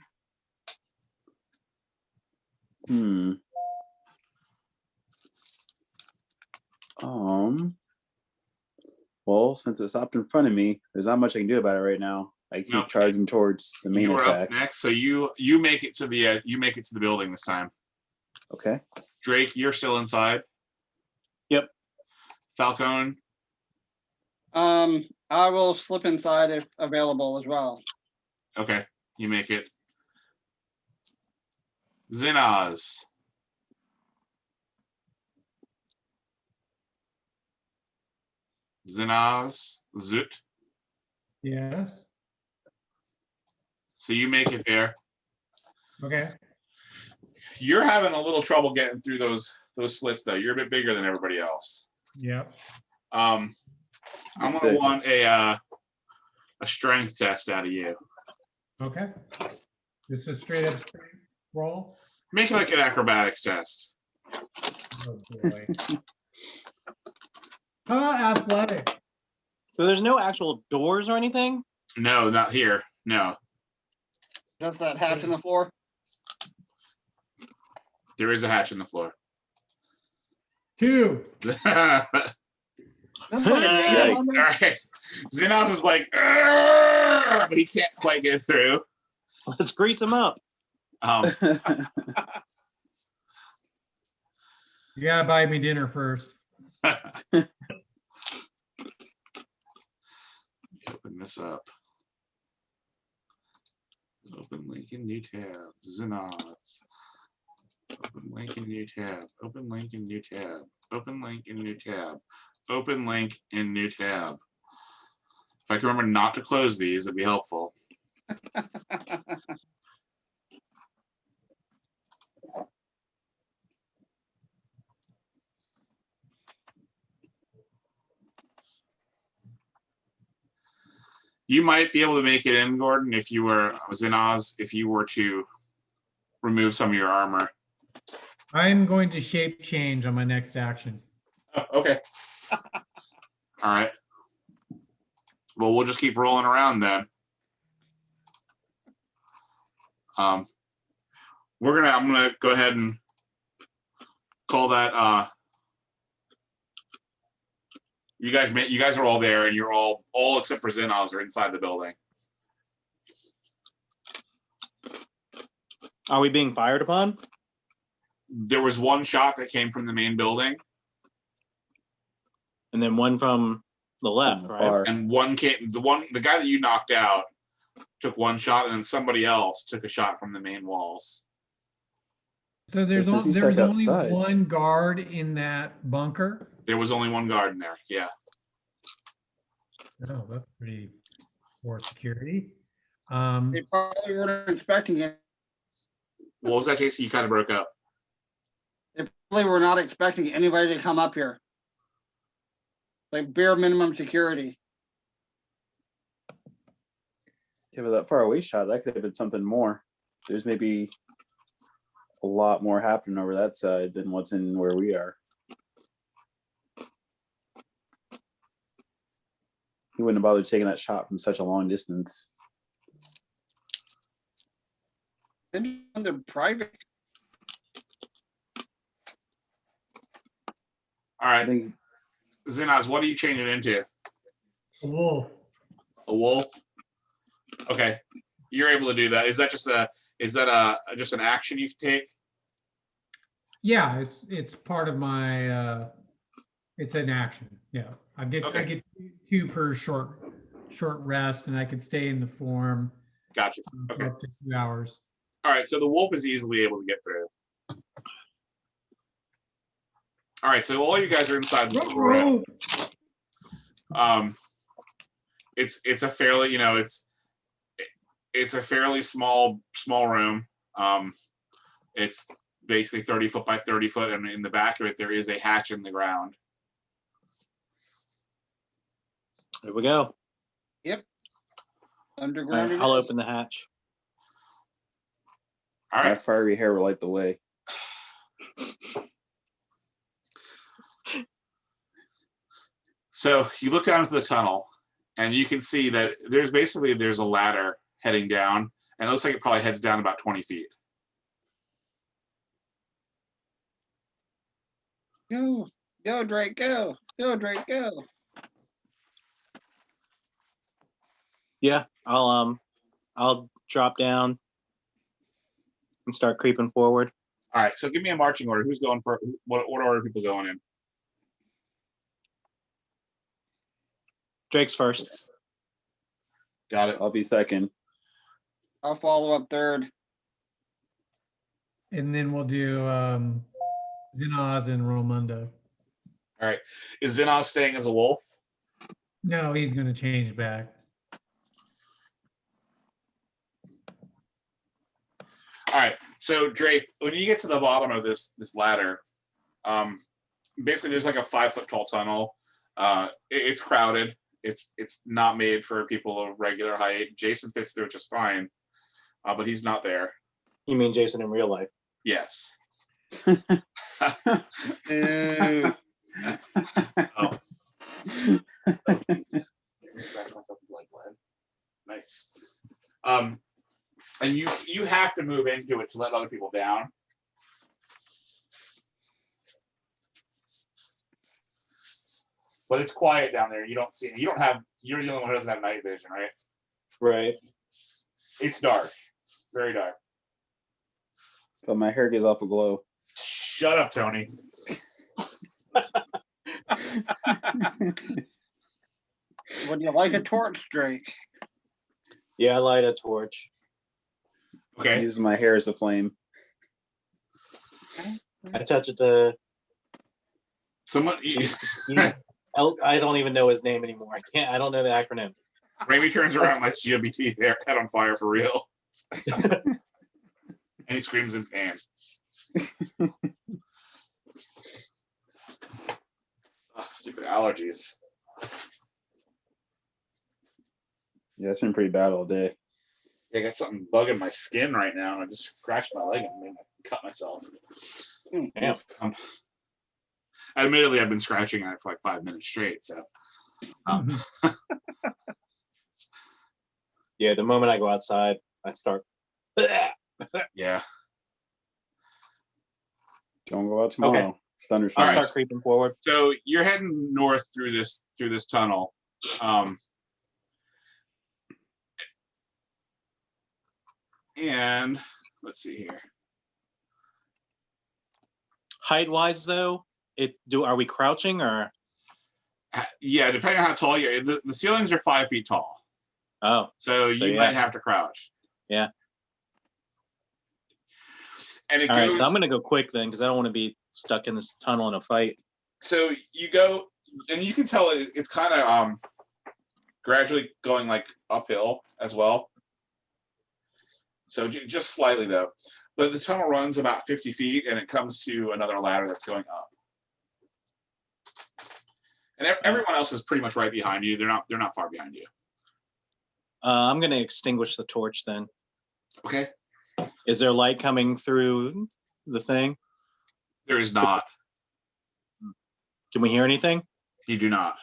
Well, since it stopped in front of me, there's not much I can do about it right now. I keep Nope. charging towards the main You are attack. up next, so you make it to the building this time. Okay. Drake, you're still inside. Yep. Falcon, I will slip inside if available as well. okay, you make it. Zinaz. Zut. Yes. So you make it there. Okay. You're having a little trouble getting through those slits though. You're a bit bigger than everybody else. Yep. I'm gonna want a strength test out of you. Okay. This is straight up strength roll. Make it like an acrobatics test. Oh boy. How about athletic? So there's no actual doors or anything? No, not here. No, Just that hatch in the floor. there is a hatch in the floor. 2. This is like a game on All this? right. Xenos is like, "Arrgh!" but he can't quite get through. Let's grease them up. You gotta buy me dinner first. Open this up. Open link in new tab. Xenos. Open link in new tab. Open link in new tab. Open link in new tab. Open link in new tab. If I can remember not to close these, it'd be helpful. You might be able to make it in, Gordon, if you were Zinaz, if you were to remove some of your armor. I'm going to shape change on my next action. Oh, okay. All right. Well, we'll just keep rolling around then. I'm gonna go ahead and call that. You guys are all there, and you're all except for Zinaz are inside the building. Are we being fired upon? There was one shot that came from the main building, And then one from the left, right? Far. and the guy that you knocked out took one shot, and then somebody else took a shot from the main walls. So there's Since he's there was stuck only outside. one guard in that bunker. There was only one guard in there. Yeah. Oh, that's pretty poor security. They probably weren't expecting it. What was that, Jason? You kind of broke up. They probably were not expecting anybody to come up here. Like bare minimum security. Yeah, but that far away shot, that could have been something more. There's maybe a lot more happening over that side than what's in where we are. He wouldn't have bothered taking that shot from such a long distance. Maybe they're private. All I right, think Zinaz, what do you change it into? A wolf. A wolf? Okay, you're able to do that. Is that just just an action you can take? Yeah, it's part of my. It's an action. Yeah, I get Okay. 2 per short rest, and I could stay in the form Gotcha. for Okay. up to 2 hours. All right, so the wolf is easily able to get through. All right, so all you guys are inside this little room. It's a fairly, it's a fairly small room. It's basically 30 foot by 30 foot, and in the back of it there is a hatch in the ground. There we go. All Underground. right, it I'll is. open the hatch. All my right, fiery hair will light the way. so you look down into the tunnel, and you can see that there's a ladder heading down, and it looks like it probably heads down about 20 feet. Go, Drake, go, Drake, go. Yeah, I'll drop down and start creeping forward. All right, so give me a marching order. Who's going for what order are people going in? Drake's first. Got it. I'll be second. I'll follow up third. And then we'll do Zinaz and Romundo. All right, is Zinaz staying as a wolf? No, he's going to change back. All right, so Drake, when you get to the bottom of this ladder, basically there's like a 5 foot tall tunnel. It's crowded. It's not made for people of regular height. Jason fits through just fine, but he's not there. You mean Jason in real life? Yes. Ew. Oh. Nice. And you have to move into it to let other people down. But it's quiet down there. You don't see. You're the only one who doesn't have night vision, right? Right. It's dark, very dark. But my hair gives off a glow. Shut up, Tony. Would you like a torch, Drake? Yeah, I light a torch. Okay. Uses my hair as a flame. I touch it to. Someone. I don't even know his name anymore. I don't know the acronym. Rime turns around and lets GMBT hair cut on fire for real. And he screams in pain. Stupid allergies. Yeah, it's been pretty bad all day. I got something bugging my skin right now, and I just scratched my leg and made cut myself. Damn. Admittedly, I've been scratching at it for like 5 minutes straight. So, Yeah, the moment I go outside, I start. yeah. Don't go out tomorrow. Okay. Thunderstorm. I'll All right. start creeping forward. So you're heading north through this tunnel. And let's see here. Height wise, though, are we crouching or? Yeah, depending on how tall you are, the ceilings are 5 feet tall. Oh, So you yeah. might have to crouch. Yeah. And it all goes. right. So I'm gonna go quick then, because I don't want to be stuck in this tunnel in a fight. So you go, and you can tell it's kind of gradually going like uphill as well. So just slightly though, but the tunnel runs about 50 feet, and it comes to another ladder that's going up. And everyone else is pretty much right behind you. They're not far behind you. I'm gonna extinguish the torch then. Okay. Is there light coming through the thing? There is not. Can we hear anything? You do not.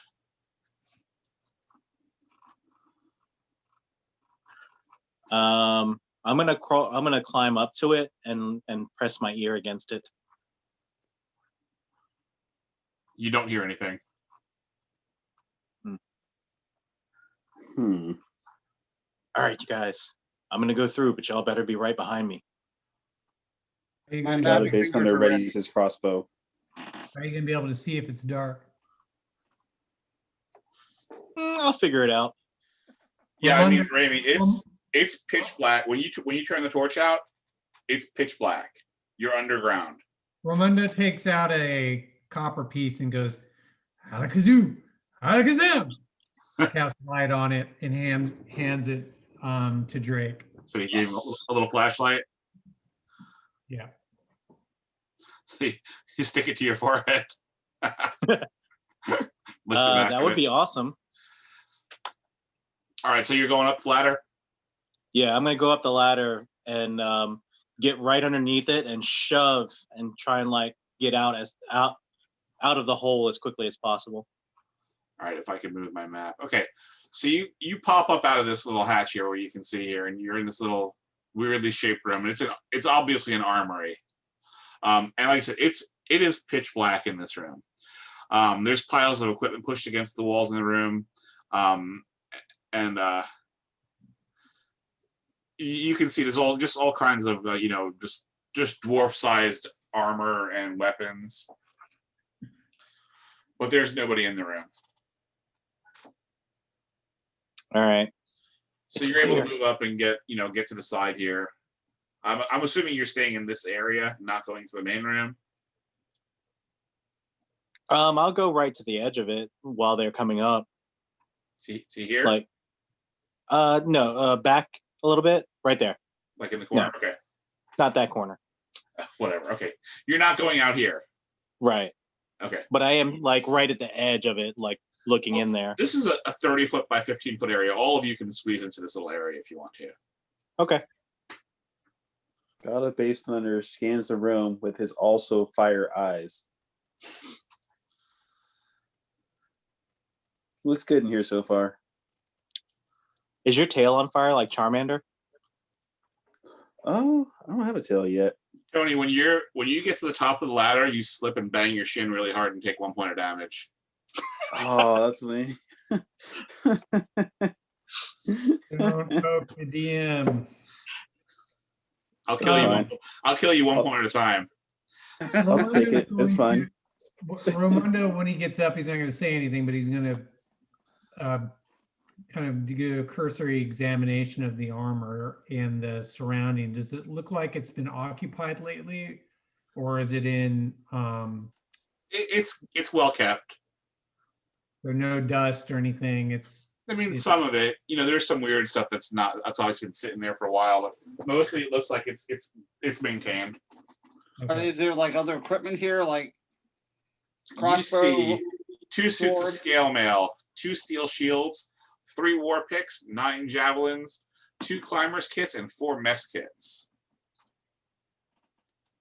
I'm gonna crawl. I'm gonna climb up to it and press my ear against it. You don't hear anything. All right, you guys. I'm gonna go through, but y'all better be right behind me. Are you My gonna, Got be, it based on their readies his crossbow. are you gonna be able to see if it's dark? I'll figure it out. Yeah, I mean, Wonder- Ramy, it's pitch black. When you turn the torch out, it's pitch black. You're underground. Ramunda takes out a copper piece and goes, "Alakazoo, Alakazam!" Casts light on it and hands it to Drake. So you gave him a little flashlight. Yeah. You stick it to your forehead. Lick the back That of would it. be awesome. All right, so you're going up the ladder. Yeah, I'm gonna go up the ladder and get right underneath it and shove and try and like get out of the hole as quickly as possible. All right, if I can move my map. Okay, so you pop up out of this little hatch here where you can see here, and you're in this little weirdly shaped room, and it's obviously an armory. And like I said, it is pitch black in this room. There's piles of equipment pushed against the walls in the room, and you can see there's all kinds of just dwarf-sized armor and weapons, but there's nobody in the room. All right. So you're able to move up and get to the side here. I'm assuming you're staying in this area, not going to the main room. I'll go right to the edge of it while they're coming up. See here, Like, no, back a little bit, right there. like in the corner. No. Okay, Not that corner. whatever. Okay, you're not going out here. Right. Okay, But I am like right at the edge of it, like looking in there. this is a 30-foot by 15-foot area. All of you can squeeze into this little area if you want to. Okay. God of Base Thunder scans the room with his also fire eyes. Looks good in here so far. Is your tail on fire like Charmander? Oh, I don't have a tail yet. Tony, when you get to the top of the ladder, you slip and bang your shin really hard and take 1 point of damage. Oh, that's me. Don't poke the DM. I'll kill you. Fine. I'll kill you 1 point at a time. I'll take it. It's fine. Ramondo, when he gets up, he's not going to say anything, but he's going to kind of do a cursory examination of the armor and the surrounding. Does it look like it's been occupied lately, or is it in? It's well kept. There's no dust or anything. I mean, some of it, there's some weird stuff that's always been sitting there for a while, but mostly it looks like it's maintained. Okay. Is there like other equipment here, like You crossbow? see 2 suits of sword. scale mail, 2 steel shields, 3 war picks, 9 javelins, 2 climbers kits, and 4 mess kits.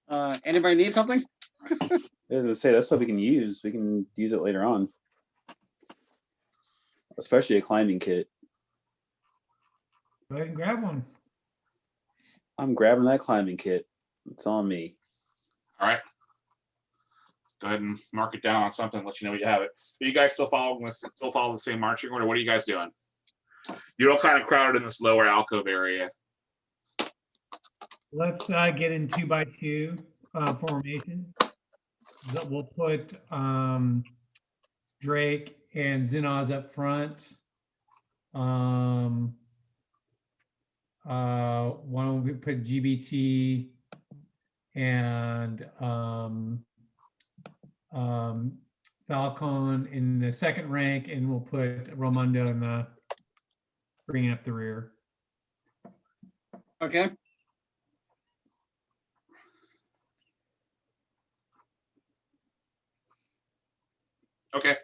Anybody need something? As I say, that's stuff we can use. We can use it later on, especially a climbing kit. Go ahead and grab one. I'm grabbing that climbing kit. It's on me. All right. Go ahead and mark it down on something. Let you know you have it. Are you guys still following this? Still follow the same marching order? What are you guys doing? You're all kind of crowded in this lower alcove area. Let's get in 2x2 formation. We'll put Drake and Zinaz up front. Why don't we put GBT and Falcon in the second rank, and we'll put Romundo in the bringing up the rear. Okay. Okay.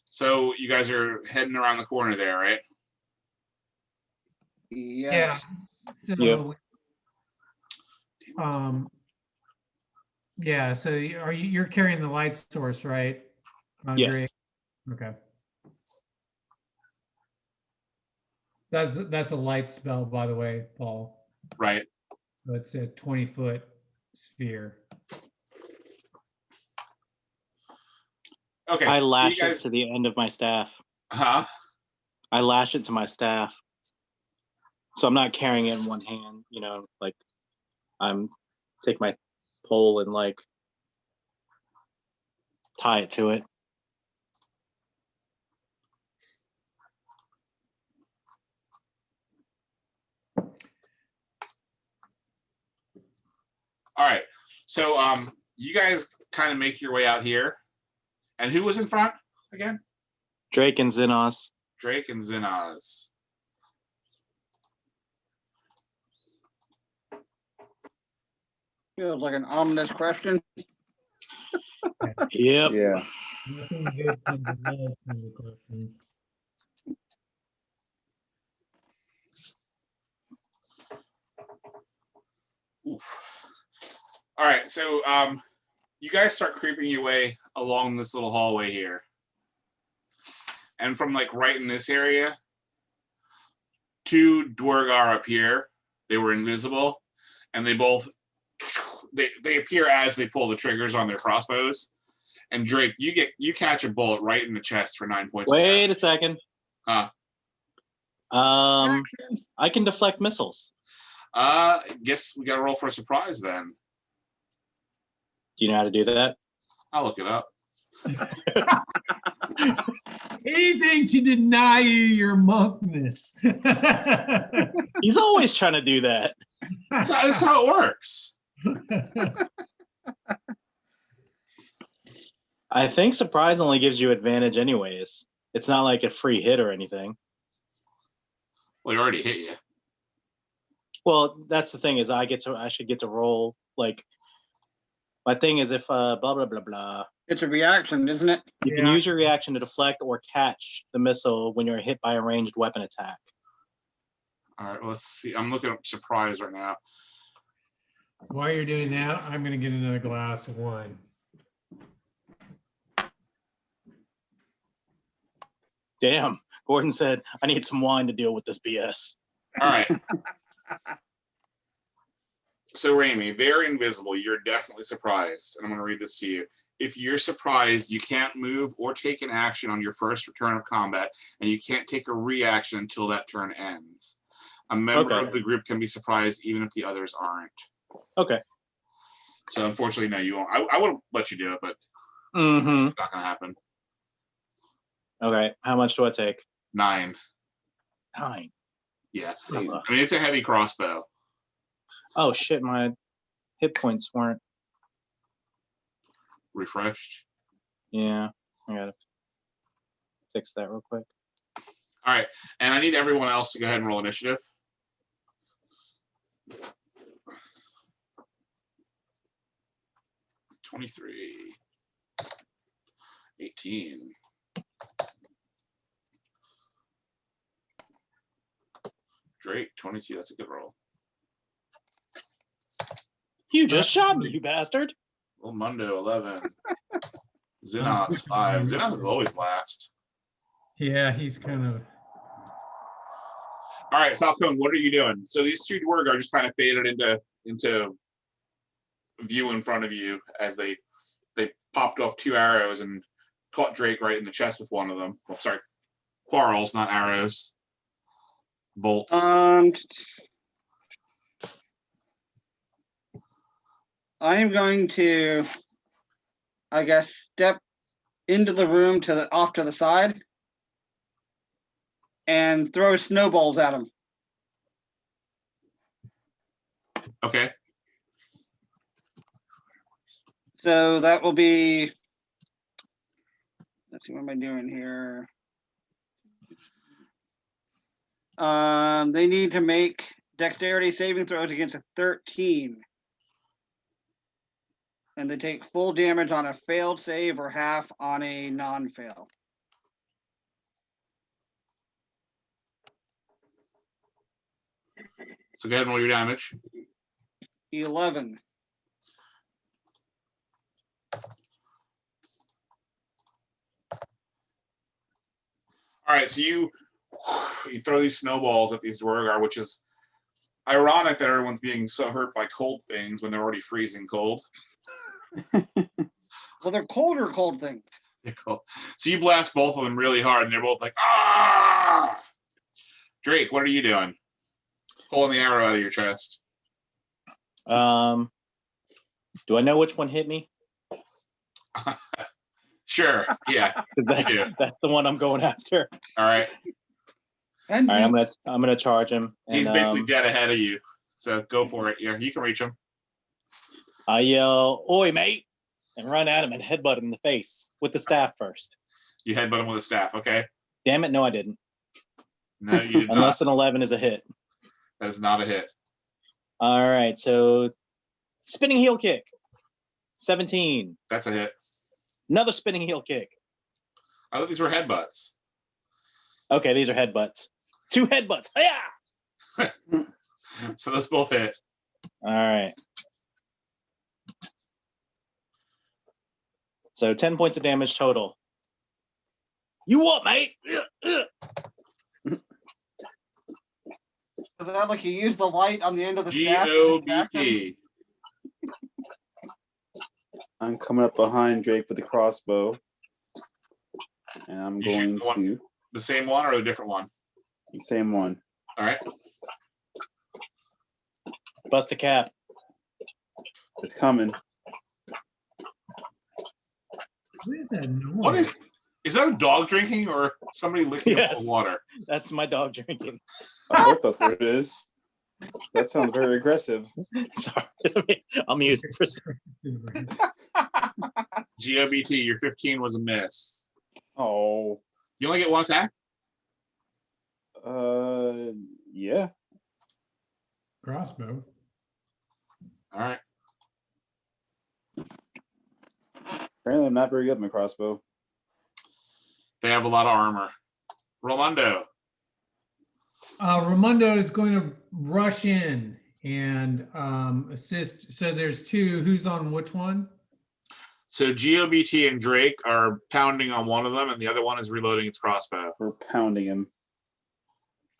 So you guys are heading around the corner there, right? Yeah. So, Yep. yeah. So you're carrying the light source, right? Yes. Drake? Okay. That's a light spell, by the way, Paul. Right. So it's a 20-foot sphere. Okay. I so lash you guys, it to the end of my staff. huh? I lash it to my staff. So I'm not carrying it in one hand, you know, like I'm take my pole and like tie it to it. All right. So you guys kind of make your way out here. And who was in front again? Drake and Zinaz. Drake and Zinaz. Feels like an ominous question. Yep. Yeah. Nothing good comes of those kinds of questions. Oof. All right. So you guys start creeping your way along this little hallway here. And from like right in this area, 2 Duergar up here, they were invisible, and they both they appear as they pull the triggers on their crossbows. And Drake, you catch a bullet right in the chest for 9 points. Wait a second. Huh. I can deflect missiles. Guess we gotta roll for a surprise then. Do you know how to do that? I'll look it up. Anything to deny you your monkness. He's always trying to do that. That's how it works. I think surprisingly gives you advantage anyways. It's not like a free hit or anything. Well, he already hit you. Well, that's the thing is I should get to roll like my thing is if blah blah blah blah. It's a reaction, isn't it? You can use your reaction to deflect or catch the missile when you're hit by a ranged weapon attack. All right, well, let's see. I'm looking up surprise right now. While you're doing that, I'm going to get another glass of wine. Damn, Gordon said, I need some wine to deal with this BS. All right. So, Rime, they're invisible. You're definitely surprised. And I'm going to read this to you. If you're surprised, you can't move or take an action on your first return of combat, and you can't take a reaction until that turn ends. A member of the group can be surprised even if the others aren't. Okay. So, unfortunately, no, you won't. I would have let you do it, but it's not going to happen. Okay, how much do I take? 9. 9. Yeah. I mean, it's a heavy crossbow. Oh, shit, my hit points weren't refreshed. Yeah, I gotta fix that real quick. All right, and I need everyone else to go ahead and roll initiative. 23, 18, Drake 22. That's a good roll. You just shot me, you bastard. Well, Mundo 11. Xenos 5. Xenos is always last. Yeah, he's kind of. All right, Falcone, what are you doing? So these two Duergar just kind of faded into view in front of you as they popped off 2 arrows and caught Drake right in the chest with one of them. Well, sorry, quarrels, not arrows. Bolts. I'm going to, I guess, step into the room off to the side and throw snowballs at him. Okay. So that will be, let's see, what am I doing here? They need to make dexterity saving throws against a 13. And they take full damage on a failed save or half on a non-fail. So go ahead and roll your damage. 11. All right, so you throw these snowballs at these Duergar, which is ironic that everyone's being so hurt by cold things when they're already freezing cold. Well, they're cold things. They're cold. So you blast both of them really hard, and they're both like, ah! Drake, what are you doing? Pulling the arrow out of your chest. Do I know which one hit me? Sure, yeah. That's, Yeah. that's the one I'm going after. All right. And All right, I'm gonna charge him. He's and, basically dead ahead of you. So go for it. Yeah, you can reach him. I yell, "Oi, mate!" and run at him and headbutt him in the face with the staff first. You headbutt him with a staff, okay? Damn it! No, I didn't. No, you did not. Unless an 11 is a hit. That is not a hit. All right, so spinning heel kick, 17. That's a hit. Another spinning heel kick. I thought these were headbutts. Okay, these are headbutts. 2 headbutts. Hiya! So those both hit. All right. So 10 points of damage total. You what, mate? is that like you use the light on the end of the staff to distract them? GOBP. I'm coming up behind Drake with the crossbow. And I'm You shoot going the one- to The same one or a different one? the same one. All right. Bust a cap. It's coming. What is that noise? What is that a dog drinking or somebody licking up Yes. the water? That's my dog drinking. I hope that's what it is. That sounds very aggressive. Sorry. I'll mute it for a second. GOBT, your 15 was a miss. Oh, You only get one attack? yeah. Crossbow. All right. Apparently, I'm not very good with my crossbow. They have a lot of armor. Rolando. Ramundo is going to rush in and assist. So there's 2. Who's on which one? So GOBT and Drake are pounding on one of them, and the other one is reloading its crossbow. We're pounding him.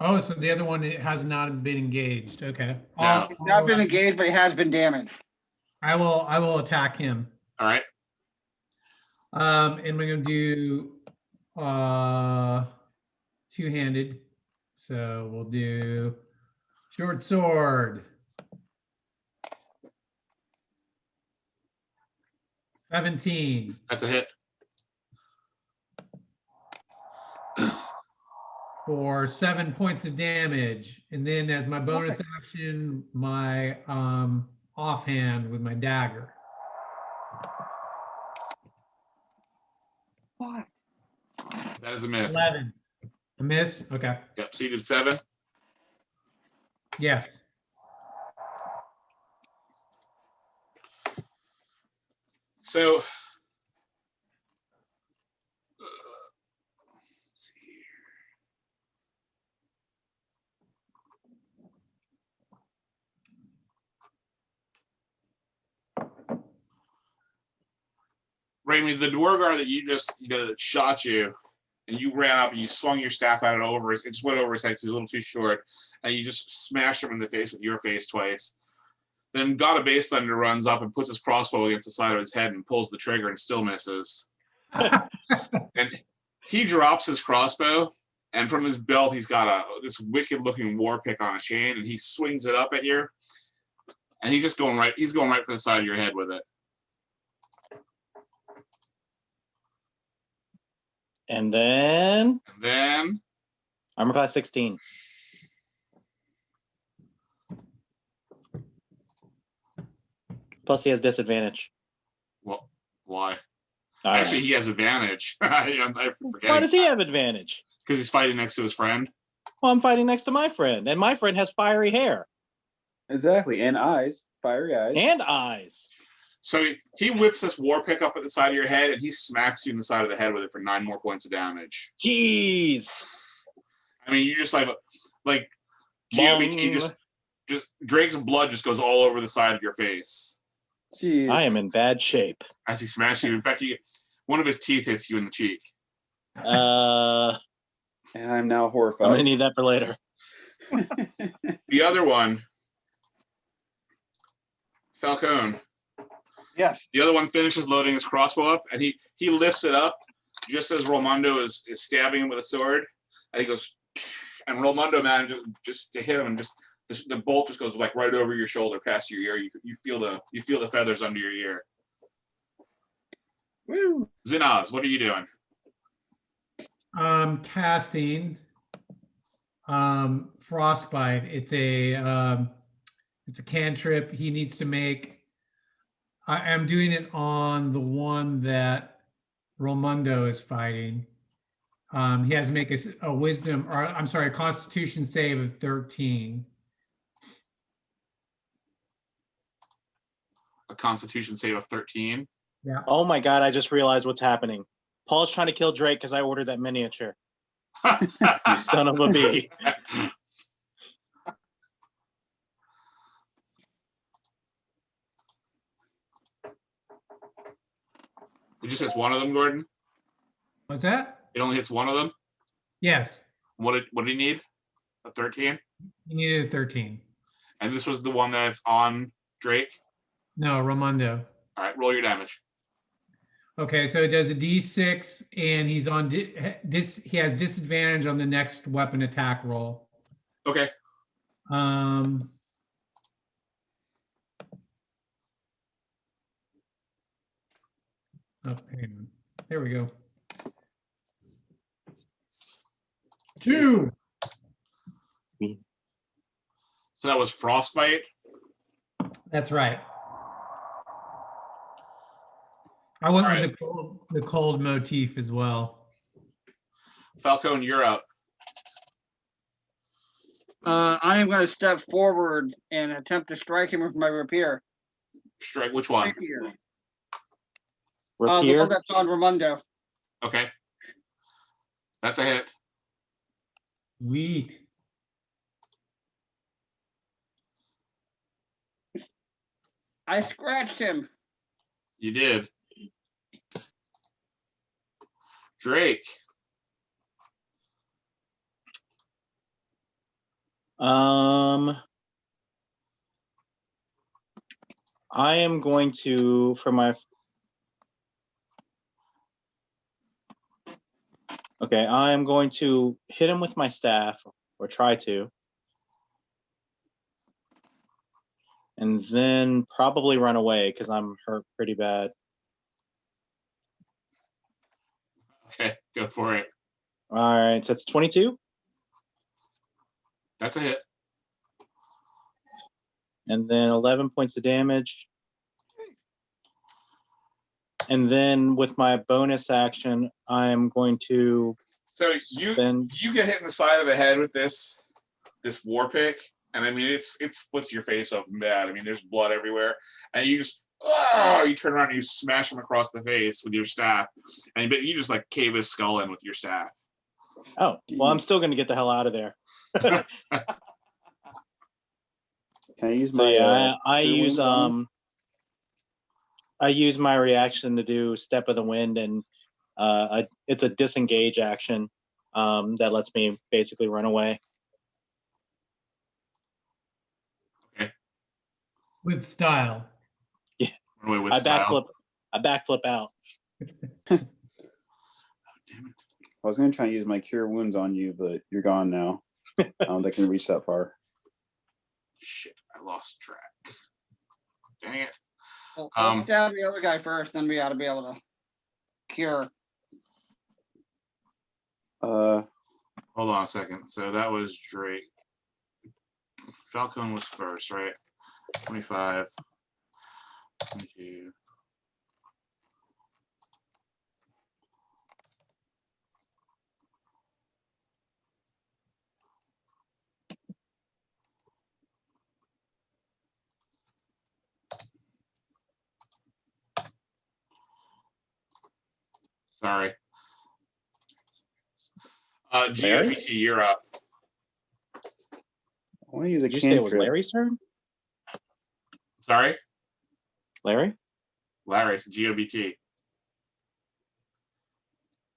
Oh, so the other one has not been engaged. Okay. No. He's not been engaged, but he has been damaged. I will attack him. All right. And we're gonna do two-handed. So we'll do short sword. 17 That's a hit. for 7 points of damage. And then as my bonus action, my offhand with my dagger. What? That is a miss. 11. A miss? Okay. Yep. So you did 7. Yes. So let's see here. Rime, the Duergar that you just, that shot you, and you ran up and you swung your staff at it over his, it just went over his head because he was a little too short, and you just smashed him in the face with your face twice. Then God of Baselander runs up and puts his crossbow against the side of his head and pulls the trigger and still misses. And he drops his crossbow, and from his belt he's got this wicked looking war pick on a chain, and he swings it up at you, and he's going right for the side of your head with it. And then armor class 16. Plus he has disadvantage. Well, why? All Actually, right. he has advantage. I'm forgetting. Why does he have advantage? Because he's fighting next to his friend. Well, I'm fighting next to my friend, and my friend has fiery hair Exactly, and eyes, fiery eyes. and eyes. So he whips this war pick up at the side of your head, and he smacks you in the side of the head with it for 9 more points of damage. Jeez. I mean, you just like GOBT just Drake's blood just goes all over the side of your face Jeez. I am in bad shape. as he smashes you. In fact, one of his teeth hits you in the cheek. I'm And I'm now horrified. gonna need that for later. The other one, Falcone. Yes. The other one finishes loading his crossbow up, and he lifts it up just as Rolmundo is stabbing him with a sword, and he goes, and Rolmundo manages just to hit him, and just the bolt just goes like right over your shoulder, past your ear. You feel the feathers under your ear. Woo. Zinaz, what are you doing? Casting frostbite. It's a cantrip. He needs to make. I'm doing it on the one that Rolmundo is fighting. He has to make a wisdom, or I'm sorry, a Constitution save of 13. A Constitution save of 13. Yeah. Oh my god, I just realized what's happening. Paul's trying to kill Drake because I ordered that miniature. You son of a bee. It just hits one of them, Gordon. What's that? It only hits one of them. Yes. What did he need? A 13. He needed a 13. And this was the one that's on Drake. No, Rolmundo. All right, roll your damage. Okay, so it does a D6, and he's on he has disadvantage on the next weapon attack roll. Okay. Oh, hang on. There we go. 2. So that was frostbite. That's right. I went All with the cold motif as well. Falcone, you're up. I am going to step forward and attempt to strike him with my rapier. Strike which one? Rapier. The Rapier. one that's on Ramundo. Okay. That's a hit. Sweet. I scratched him. You did. Drake. I am going to, I am going to hit him with my staff, or try to. And then probably run away because I'm hurt pretty bad. Okay, go for it. All right, so it's 22. That's a hit. And then 11 points of damage. And then with my bonus action, I'm going to So you get hit in the side of the head with this war pick, and I mean it splits your face open bad. I mean there's blood everywhere, and you just you turn around and you smash him across the face with your staff, and you just like cave his skull in with your staff. Oh, well, I'm still going to get the hell out of there. Can I use So my? yeah, I True use Winds on I use my reaction to do Step of the Wind, and it's a disengage action that lets me basically run away. With style. Run away with I style. backflip out. Damn it. I was gonna try and use my cure wounds on you, but you're gone now. I don't think I can reach that far. Shit, I lost track. Dang it. Well, Um, let's stab the other guy first, then we ought to be able to cure. Hold on a second. So that was Drake. Falcon was first, right? 25, 22. Sorry. Larry? GOPT, you're up. I want to use a Did you say it was cantrip. Larry's turn? Sorry? Larry? Larry, it's GOBT.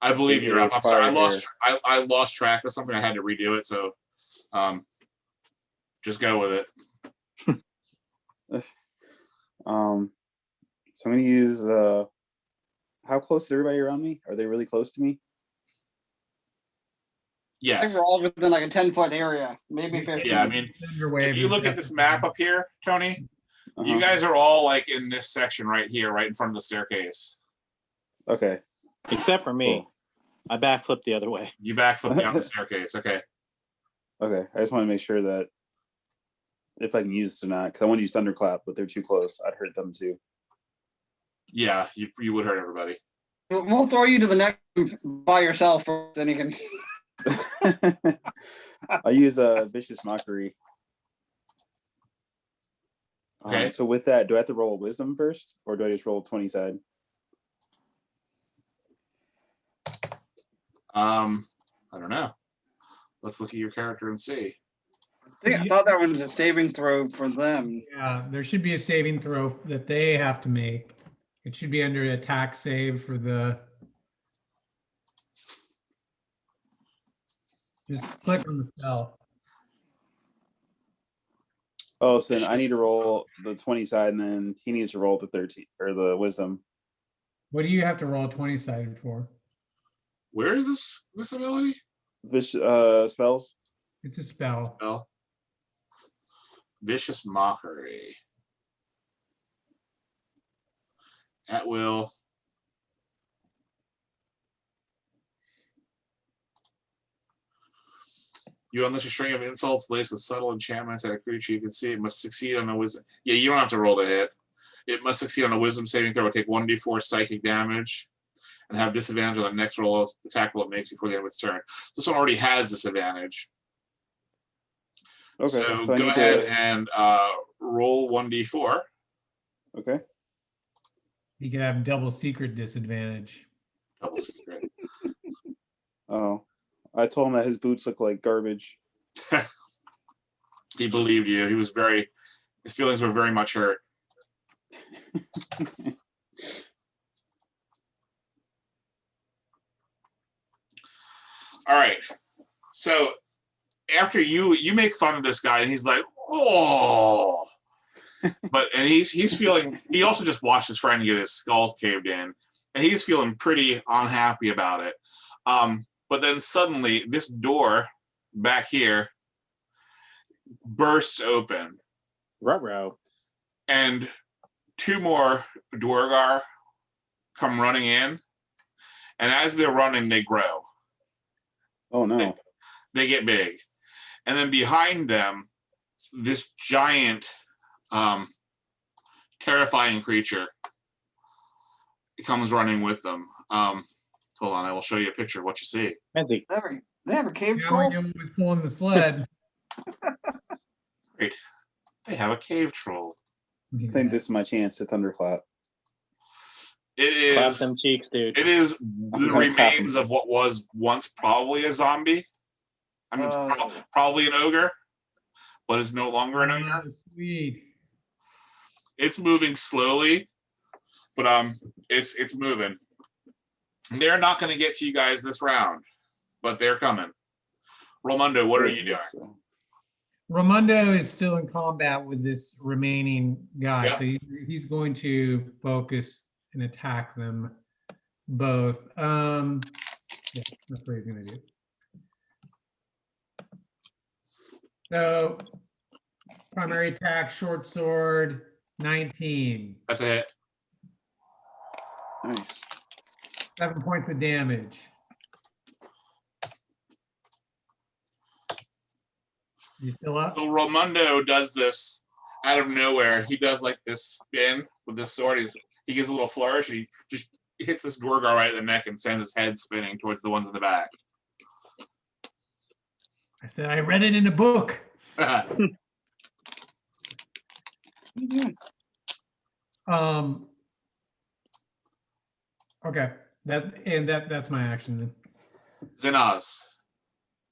I believe you're up. I'm Fire sorry. here. I lost track of something. I had to redo it. So just go with it. So I'm gonna use how close is everybody around me? Are they really close to me? I think Yes. we're all within like a 10-foot area, maybe 15. Yeah, I mean, if you look at this map up here, Tony, you Uh-huh. guys are all like in this section right here, right in front of the staircase. Okay. Except for me. Cool. I backflip the other way. You backflip down the staircase. Okay. Okay. I just want to make sure that if I can use this or not, because I want to use Thunderclap, but they're too close. I'd hurt them too. Yeah, you would hurt everybody. We'll throw you to the next by yourself first, then you can. I use a Vicious Mockery. Okay. So with that, do I have to roll a Wisdom first, or do I just roll 20 side? I don't know. Let's look at your character and see. I thought that one was a saving throw for them. Yeah, there should be a saving throw that they have to make. It should be under attack save for the. Just click on the spell. Oh, so then I need to roll the 20 side, and then he needs to roll the 13 or the Wisdom. What do you have to roll 20 sided for? Where is this ability? Spells. It's a spell. Well, Vicious Mockery. At will. You unleash a string of insults laced with subtle enchantments at a creature. You can see it must succeed on a wisdom. Yeah, you don't have to roll the hit. It must succeed on a wisdom saving throw or take 1d4 psychic damage and have disadvantage on the next roll attack roll it makes before the end of its turn. This one already has disadvantage. Okay. So I go need ahead to. and roll 1d4. Okay. You can have double secret disadvantage. Double secret. Oh, I told him that his boots look like garbage. He believed you. His feelings were very much hurt. All right. So after you make fun of this guy, and he's like, oh, and he's feeling. He also just watched his friend get his skull caved in, and he's feeling pretty unhappy about it. But then suddenly, this door back here bursts open, Ruh-roh. and two more Duergar come running in, and as they're running, they grow. Oh no. They get big. And then behind them, this giant, terrifying creature comes running with them. Hold on, I will show you a picture of what you see. Andy. They have a cave Yeah, troll. William was pulling the sled. Great. They have a cave troll. I think this is my chance to Thunderclap. It Clap is them cheeks, dude. It is the gonna clap remains him. of what was once probably a zombie. I mean, probably an ogre, but is no longer an ogre. Oh, sweet. It's moving slowly. But it's moving. They're not going to get to you guys this round, but they're coming. Romundo, what are you doing? So, Ramondo is still in combat with this remaining guy, Yeah. so he's going to focus and attack them both. Yeah, that's what he's gonna do. So, primary attack, short sword, 19. That's a hit. nice. 7 points of damage. You still up? So Romundo does this out of nowhere. He does like this spin with this sword. He gives a little flourish. And he just hits this Duergar right in the neck and sends his head spinning towards the ones in the back. I said I read it in a book. Okay, that's my action then. Zinaz.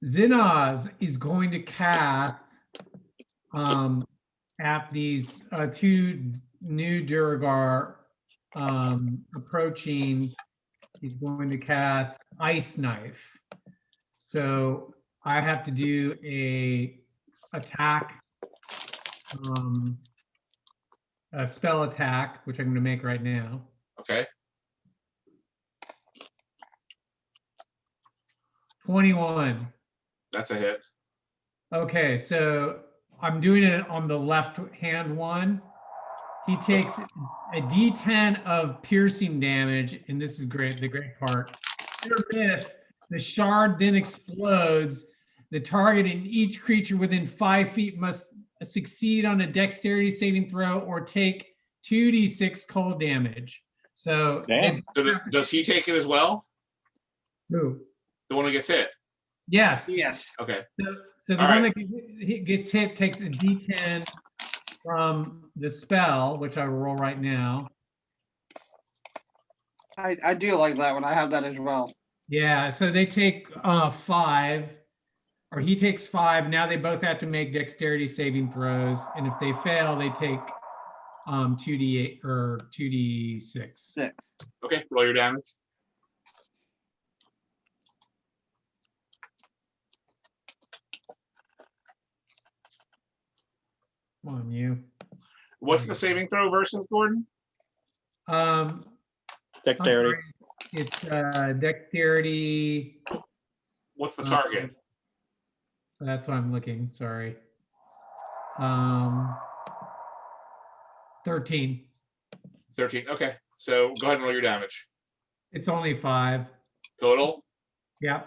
Zinaz is going to cast at these two new Duergar approaching. He's going to cast Ice Knife. So I have to do a attack, a spell attack, which I'm going to make right now. Okay. 21. That's a hit. Okay, so I'm doing it on the left hand one. He takes a D10 of piercing damage, and this is great, the great part. After miss, the shard then explodes. The target and each creature within 5 feet must succeed on a dexterity saving throw or take 2d6 cold damage. So, Damn. Does he take it as well? who? The one who gets hit? Yes. Okay. So the All one right. that gets hit takes a D10 from the spell, which I will roll right now. I do like that one. I have that as well. Yeah, so they take 5, or he takes 5. Now they both have to make dexterity saving throws, and if they fail, they take 2d8 or 2d6. Yeah. Okay. Roll your damage. Come on, you. What's the saving throw versus Gordon? I'm Dexterity. sorry, it's dexterity. What's the target? That's what I'm looking. Sorry. 13. 13. Okay. So go ahead and roll your damage. It's only 5. Total? Yep.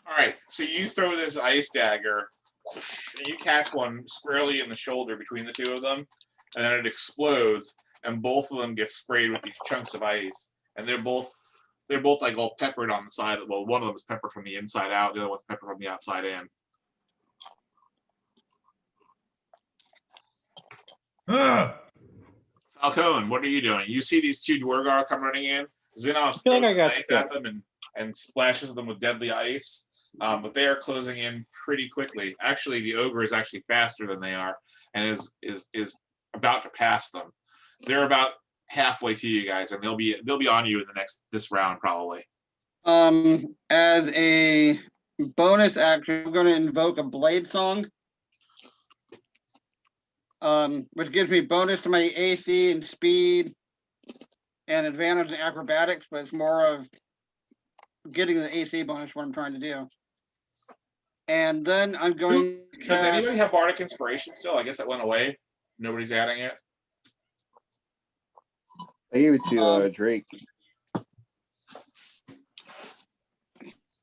All right. So you throw this ice dagger, and you catch one squarely in the shoulder between the two of them, and then it explodes, and both of them get sprayed with these chunks of ice. And they're both like all peppered on the side. Well, one of them is peppered from the inside out, the other one's peppered from the outside in. Ugh! Falcone, what are you doing? You see these two Duergar come running in. Zinov feel like throws I a got knife at them and splashes them with deadly ice. But they are closing in pretty quickly. Actually, the ogre is actually faster than they are and is about to pass them. They're about halfway to you guys, and they'll be on you in this round probably. As a bonus action, I'm going to invoke a blade song, which gives me bonus to my AC and speed and advantage in acrobatics, but it's more of getting the AC bonus, what I'm trying to do. And then I'm going to Does cast, anybody have Bardic Inspiration still? I guess that went away. Nobody's adding it. I gave it to Drake.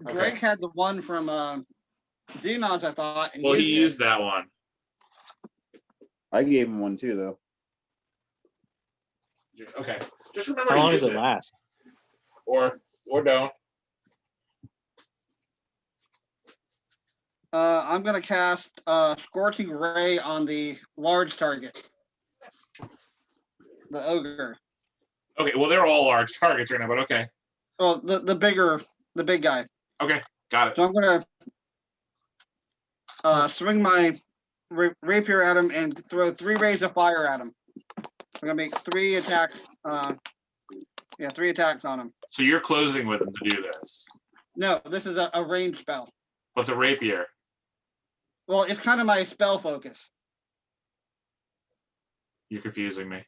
Drake had the one from Xenos, I thought. And Well, he it. used that one. I gave him one too, though. Okay. Just remember How to long use does it last? Or don't. I'm going to cast Scorching Ray on the large target, the ogre. Okay, well, they're all large targets right now, but okay. Well, the big guy. Okay, got it. So I'm going to swing my rapier at him and throw 3 rays of fire at him. I'm gonna make 3 attacks. Yeah, 3 attacks on him. So you're closing with him to do this. No, this is a ranged spell. But the rapier. Well, it's kind of my spell focus. You're confusing me.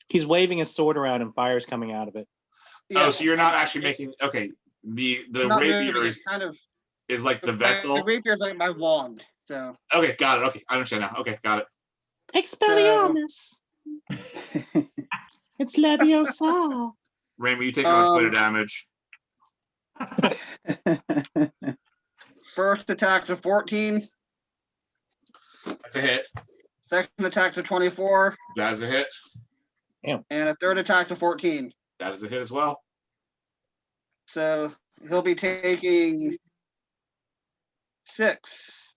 He's waving his sword around and fire's coming out of it. Oh, so you're not actually making. Okay, the not rapier moving, is it's kind of like the my vessel. rapier is like my wand. So Okay, got it. Okay, I understand now. Okay, got it. Expelliarmus. It's Leviosa. Rime, you take on quite a damage. first attack's a 14. That's a hit. Second attack's a 24. That is a hit. And a third attack's a 14. That is a hit as well. So he'll be taking 6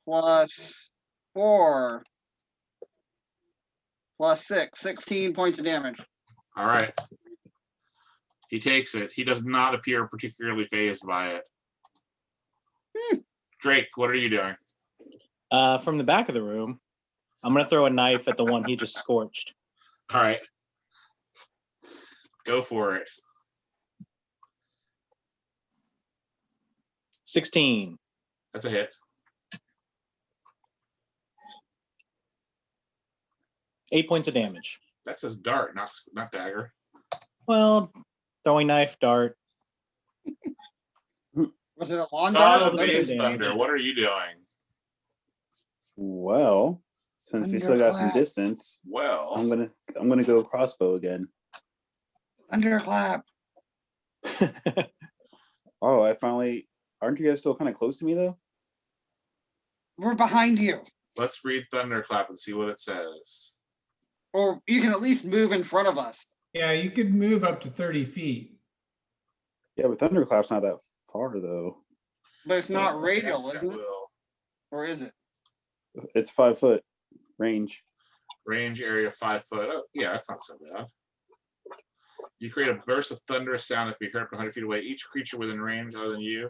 plus 4 plus 6, 16 points of damage. All right. He takes it. He does not appear particularly phased by it. Drake, what are you doing? From the back of the room, I'm gonna throw a knife at the one he just scorched. All right. Go for it. 16. That's a hit. Eight points of damage. That says dart, not dagger. Well, throwing knife, dart. Was it a lawn Oh, dart? Okay. Base Thunder, what are you doing? Well, since we still got some Thunderclap. distance, Well, I'm gonna go crossbow again. Thunderclap. Oh, aren't you guys still kind of close to me though? We're behind you. let's read Thunderclap and see what it says. Or you can at least move in front of us. Yeah, you could move up to 30 feet. Yeah, but Thunderclap's not that far though. But it's not Yes, radial, that isn't it? will. Or is it? It's 5 foot range. Range area 5 foot. Oh, yeah, that's not so bad. You create a burst of thunderous sound that can be heard up to 100 feet away. Each creature within range other than you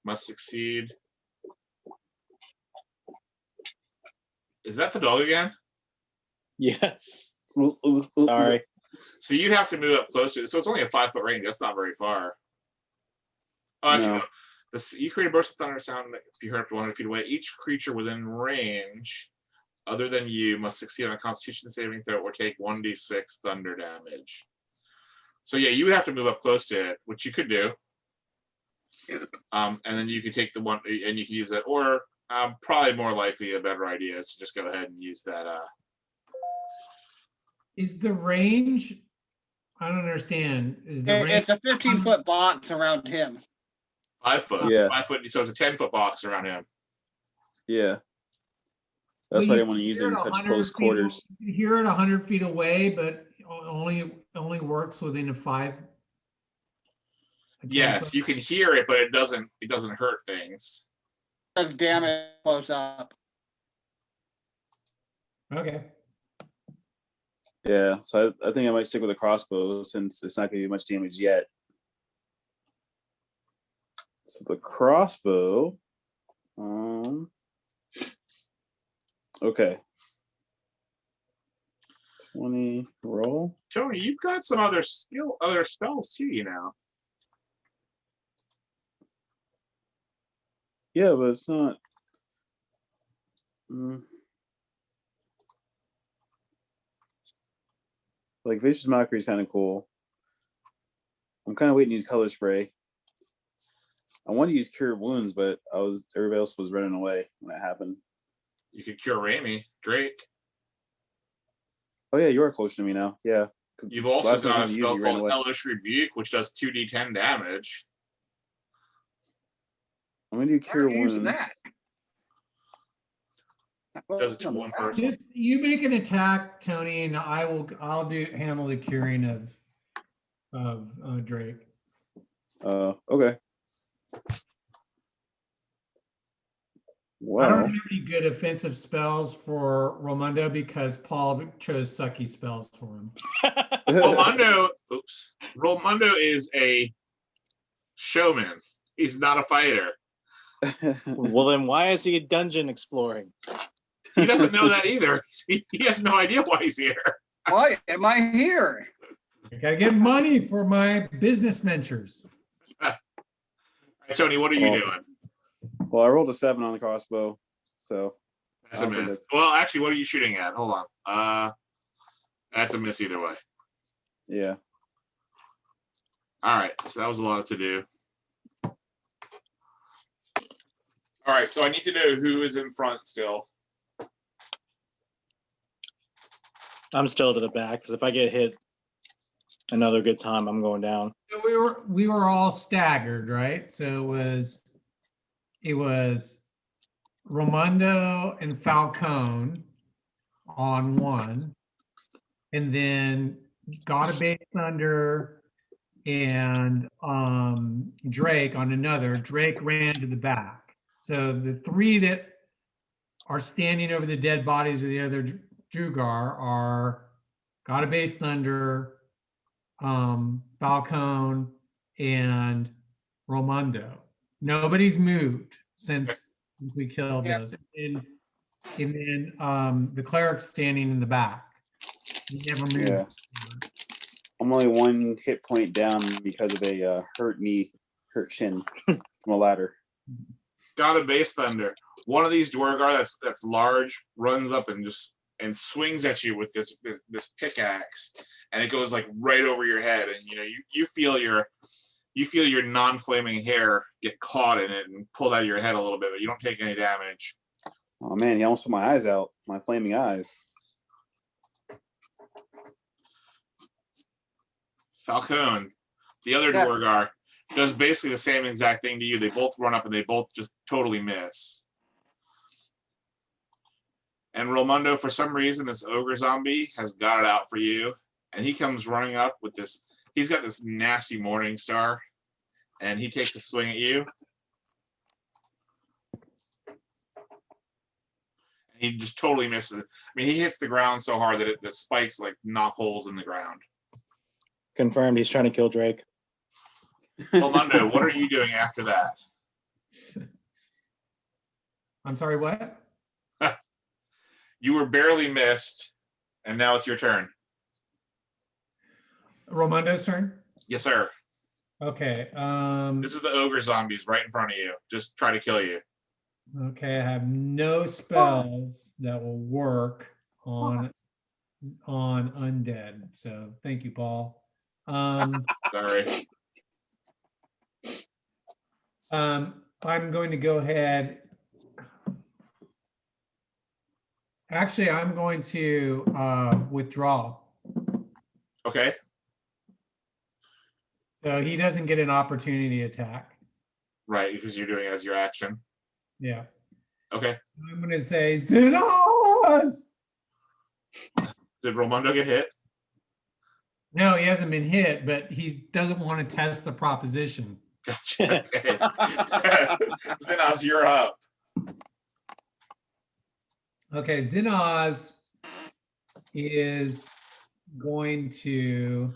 must succeed. Is that the dog again? Yes. Sorry. Sorry. So you have to move up closer. So it's only a 5 foot range. That's not very far. Oh, actually, No. no. You create a burst of thunder sound that can be heard up to 100 feet away. Each creature within range other than you must succeed on a Constitution saving throw or take 1d6 thunder damage. So yeah, you would have to move up close to it, which you could do. And then you could take the one and you can use that, or probably more likely a better idea is to just go ahead and use that. Is the range? I don't understand. Is the range? It's a 15-foot box around him. 5 foot. Yeah. 5 foot. So it's a 10-foot box around him. Yeah. That's Well, why I you didn't want to can use it hear in it such 100 close feet- quarters. You can hear it 100 feet away, but only works within a 10 Yes, foot. you can hear it, but it doesn't hurt things. Does damage close up. Okay. Yeah, so I think I might stick with a crossbow since it's not going to do much damage yet. So the crossbow. Okay. 20 roll. Tony, you've got some other spells too, you know. Yeah, but it's not. Like Vicious Mockery is kind of cool. I'm kind of waiting to use color spray. I wanted to use Cure Wounds, but everybody else was running away when it happened. You could cure Rime, Drake. Oh yeah, you are closer to me now. Yeah. 'Cause You've also last time got I a used it, spell you ran called away. Hellish Rebuke, which does 2d10 damage. I'm gonna do Cure Why are you using Wounds. that? Does it to one person. Just you make an attack, Tony, and I'll handle the curing of Drake. Okay. I Well, don't have any good offensive spells for Romundo because Paul chose sucky spells for him. Rolmundo is a showman. He's not a fighter. Well, then why is he dungeon exploring? He doesn't know that either. He has no idea why he's here. Why am I here? I gotta get money for my business ventures. All right, Tony, what are you Well, doing? Well, I rolled a 7 on the crossbow, so That's a I don't think miss. that's- Well, actually, what are you shooting at? Hold on. That's a miss either way. yeah. All right, so that was a lot to do. All right, so I need to know who is in front still. I'm still to the back because if I get hit another good time, I'm going down. So we were all staggered, right? So it was Ramondo and Falcone on one, and then God of Base Thunder and Drake on another. Drake ran to the back. So the three that are standing over the dead bodies of the other Duergar are God of Base Thunder, Falcone, and Ramondo. Nobody's moved since we killed Yeah. those. And then the cleric's standing in the back. He never moved. Yeah. I'm only 1 hit point down because of a hurt shin from a ladder. God of Base Thunder. One of these Duergar that's large runs up and swings at you with this pickaxe, and it goes like right over your head, and you feel your non-flaming hair get caught in it and pulled out of your head a little bit, but you don't take any damage. Oh man, he almost put my eyes out, my flaming eyes. Falcone, the other Yeah. Duergar, does basically the same exact thing to you. They both run up and they both just totally miss. And Ramondo, for some reason, this ogre zombie has got it out for you. And he comes running up with this. He's got this nasty morning star. And he takes a swing at you. And he just totally misses it. I mean, he hits the ground so hard that the spikes like knock holes in the ground. Confirmed. He's trying to kill Drake. Ramondo, what are you doing after that? I'm sorry, what? You were barely missed, and now it's your turn. Ramondo's turn? Yes, sir. Okay. This is the ogre zombies right in front of you. Just try to kill you. Okay, I have no spells that will work on undead. So thank you, Paul. Sorry. I'm going to go ahead. Actually, I'm going to withdraw. Okay. So he doesn't get an opportunity attack. Right, because you're doing it as your action. Yeah. Okay. I'm going to say, Xenos! Did Ramondo get hit? No, he hasn't been hit, but he doesn't want to test the proposition. Gotcha. Okay. Xenos, you're up. Okay, Xenos is going to.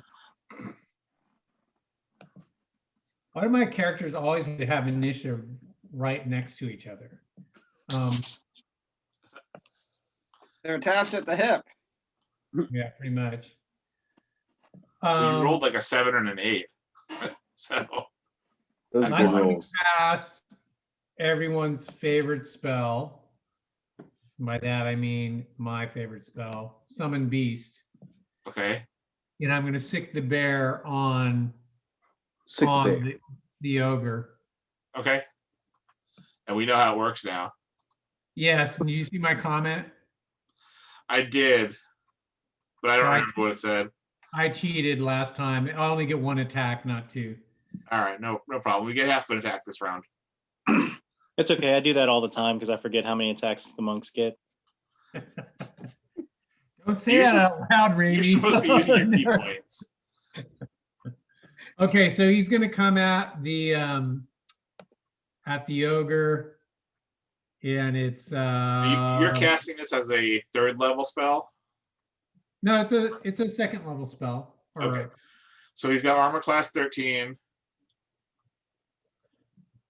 Why do my characters always have initiative right next to each other? They're attached at the hip. Yeah, pretty much. You rolled like a 7 and an 8. So Those are I'm good going to rolls. cast everyone's favorite spell. By that I mean my favorite spell, Summon Beast. okay. And I'm going to sick the bear on Sick on bear. the ogre. Okay. And we know how it works now. Yes, and you see my comment? I did, but I don't Right. remember what it said. I cheated last time. I only get one attack, not two. All right, no problem. We get half an attack this round. It's okay. I do that all the time because I forget how many attacks the monks get. Don't say You're that out loud, You're Raimi. supposed to be using your key points. Okay, so he's going to come at the ogre, and it's You're casting this as a 3rd level spell. no, it's a second level spell. Or, Okay. So he's got armor class 13.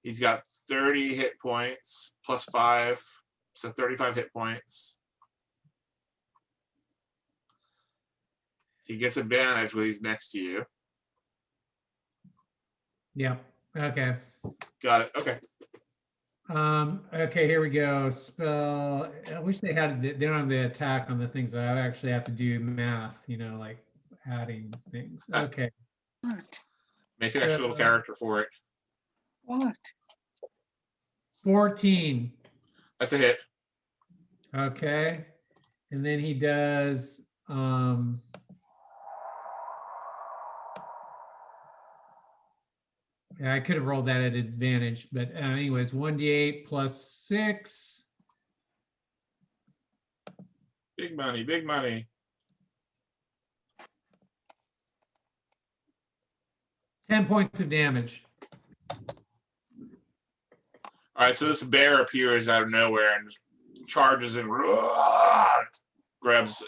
He's got 30 hit points plus 5, so 35 hit points. He gets advantage when he's next to you. Yeah. Okay. Got it. Okay. Okay, here we go. Spell. I wish they had. They don't have the attack on the things. I actually have to do math. You know, like adding things. Okay. What? Make an extra little character for it. What? 14. That's a hit. Okay. And then he does. Yeah, I could have rolled that at advantage, but anyways, 1d8 plus 6. Big money, big money. 10 points of damage. All right, so this bear appears out of nowhere and just charges and grabs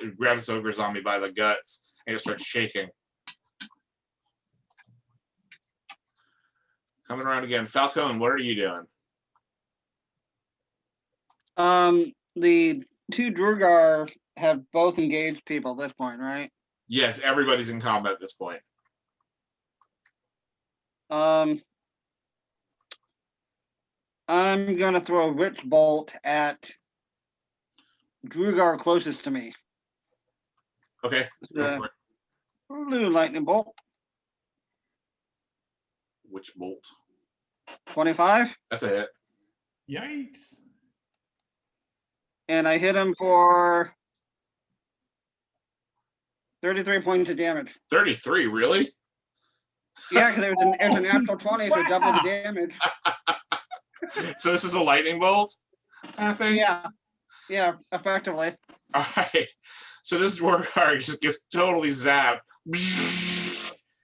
Ogre Zombie by the guts and just starts shaking. Coming around again. Falcone, what are you doing? The two Duergar have both engaged people at this point, right? Yes, everybody's in combat at this point. I'm gonna throw a Witch Bolt at Duergar closest to me. Okay. Go The for it. blue lightning bolt, Which bolt? 25, That's a hit. Yikes. and I hit him for 33 points of damage. 33, really? Yeah, because it was an natural 20, so double the damage. So this is a lightning bolt kind of thing? Yeah, effectively. All right. So this Duergar just gets totally zapped.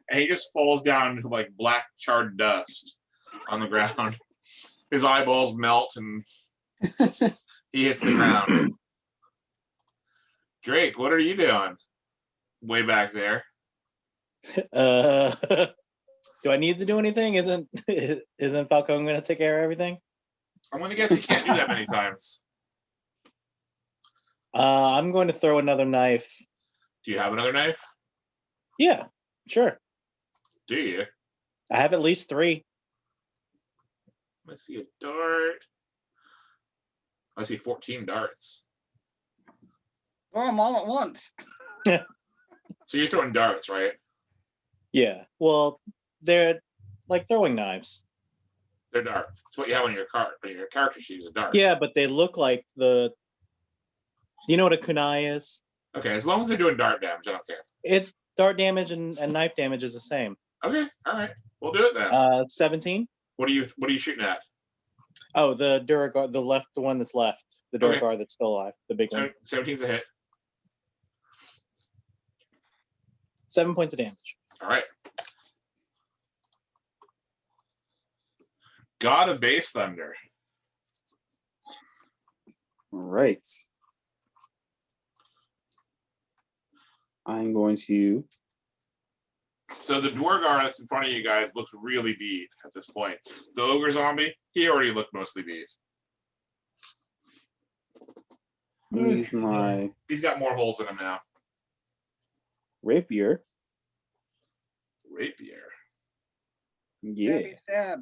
And he just falls down into like black charred dust on the ground. His eyeballs melt and he hits the ground. Drake, what are you doing? Way back there. Do I need to do anything? Isn't Falcone going to take care of everything? I'm going to guess he can't do that many times. I'm going to throw another knife. Do you have another knife? Yeah, sure. Do you? I have at least 3. I see a dart. I see 14 darts. Throw them all at once. So you're throwing darts, right? Yeah. Well, they're like throwing knives. They're darts. That's what you have on your card. Your character sheet is a dart. Yeah, but they look like the. You know what a kunai is? Okay, as long as they're doing dart damage, I don't care. It dart damage and knife damage is the same. Okay, all right. We'll do it then. 17. What are you shooting at? Oh, the Duergar, the one that's left. The Okay. Duergar that's still alive, the big one. 17's a hit. 7 points of damage. All right. God of Base Thunder. All right. I'm going to. So the Duergar that's in front of you guys looks really beat at this point. The Ogre Zombie, he already looked mostly beat. Use my He's got more holes in him now. rapier. Rapier. Yeah. Stabby stab.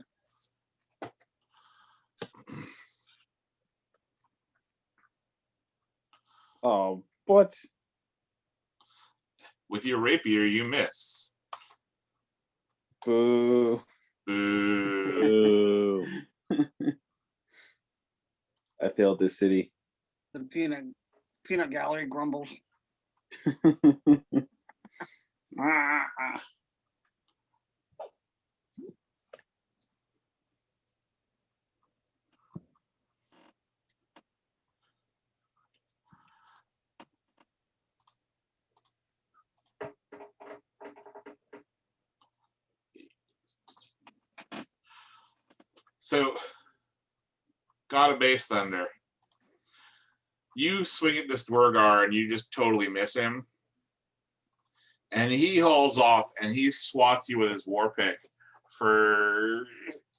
Oh, what? With your rapier, you miss. Boo. Boo. Ooh. I failed this city. The peanut gallery grumbles. So, God of Base Thunder. You swing at this Duergar and you just totally miss him. And he hauls off and he swats you with his war pick for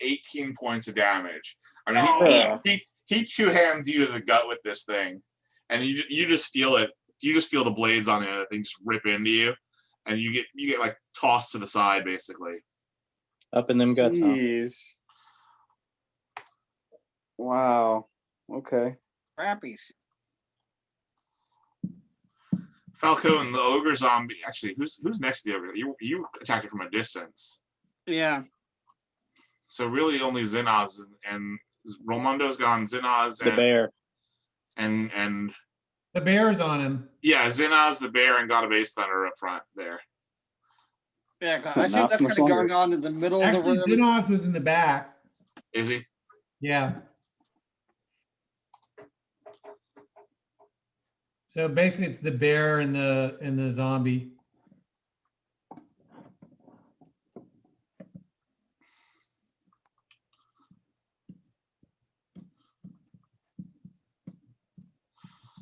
18 points of damage. I mean, Oh, yeah. he two hands you to the gut with this thing, and you just feel it. You just feel the blades on the other thing just rip into you, and you get like tossed to the side basically. Up in them guts, huh? Jeez. Wow. Okay. Crappies. Falco and the ogre zombie. Actually, who's next to the ogre? You attacked it from a distance. Yeah. So really only Zinaz and Rolmondo's gone. Zinaz The bear. and the bear's on him. yeah, Zinaz the bear and got a base thunder up front there. Yeah, 'cause I Not think that's much kind of longer. going on in the middle Actually, of the room. Xenos was in the back. Is he? Yeah. So basically, it's the bear and the zombie.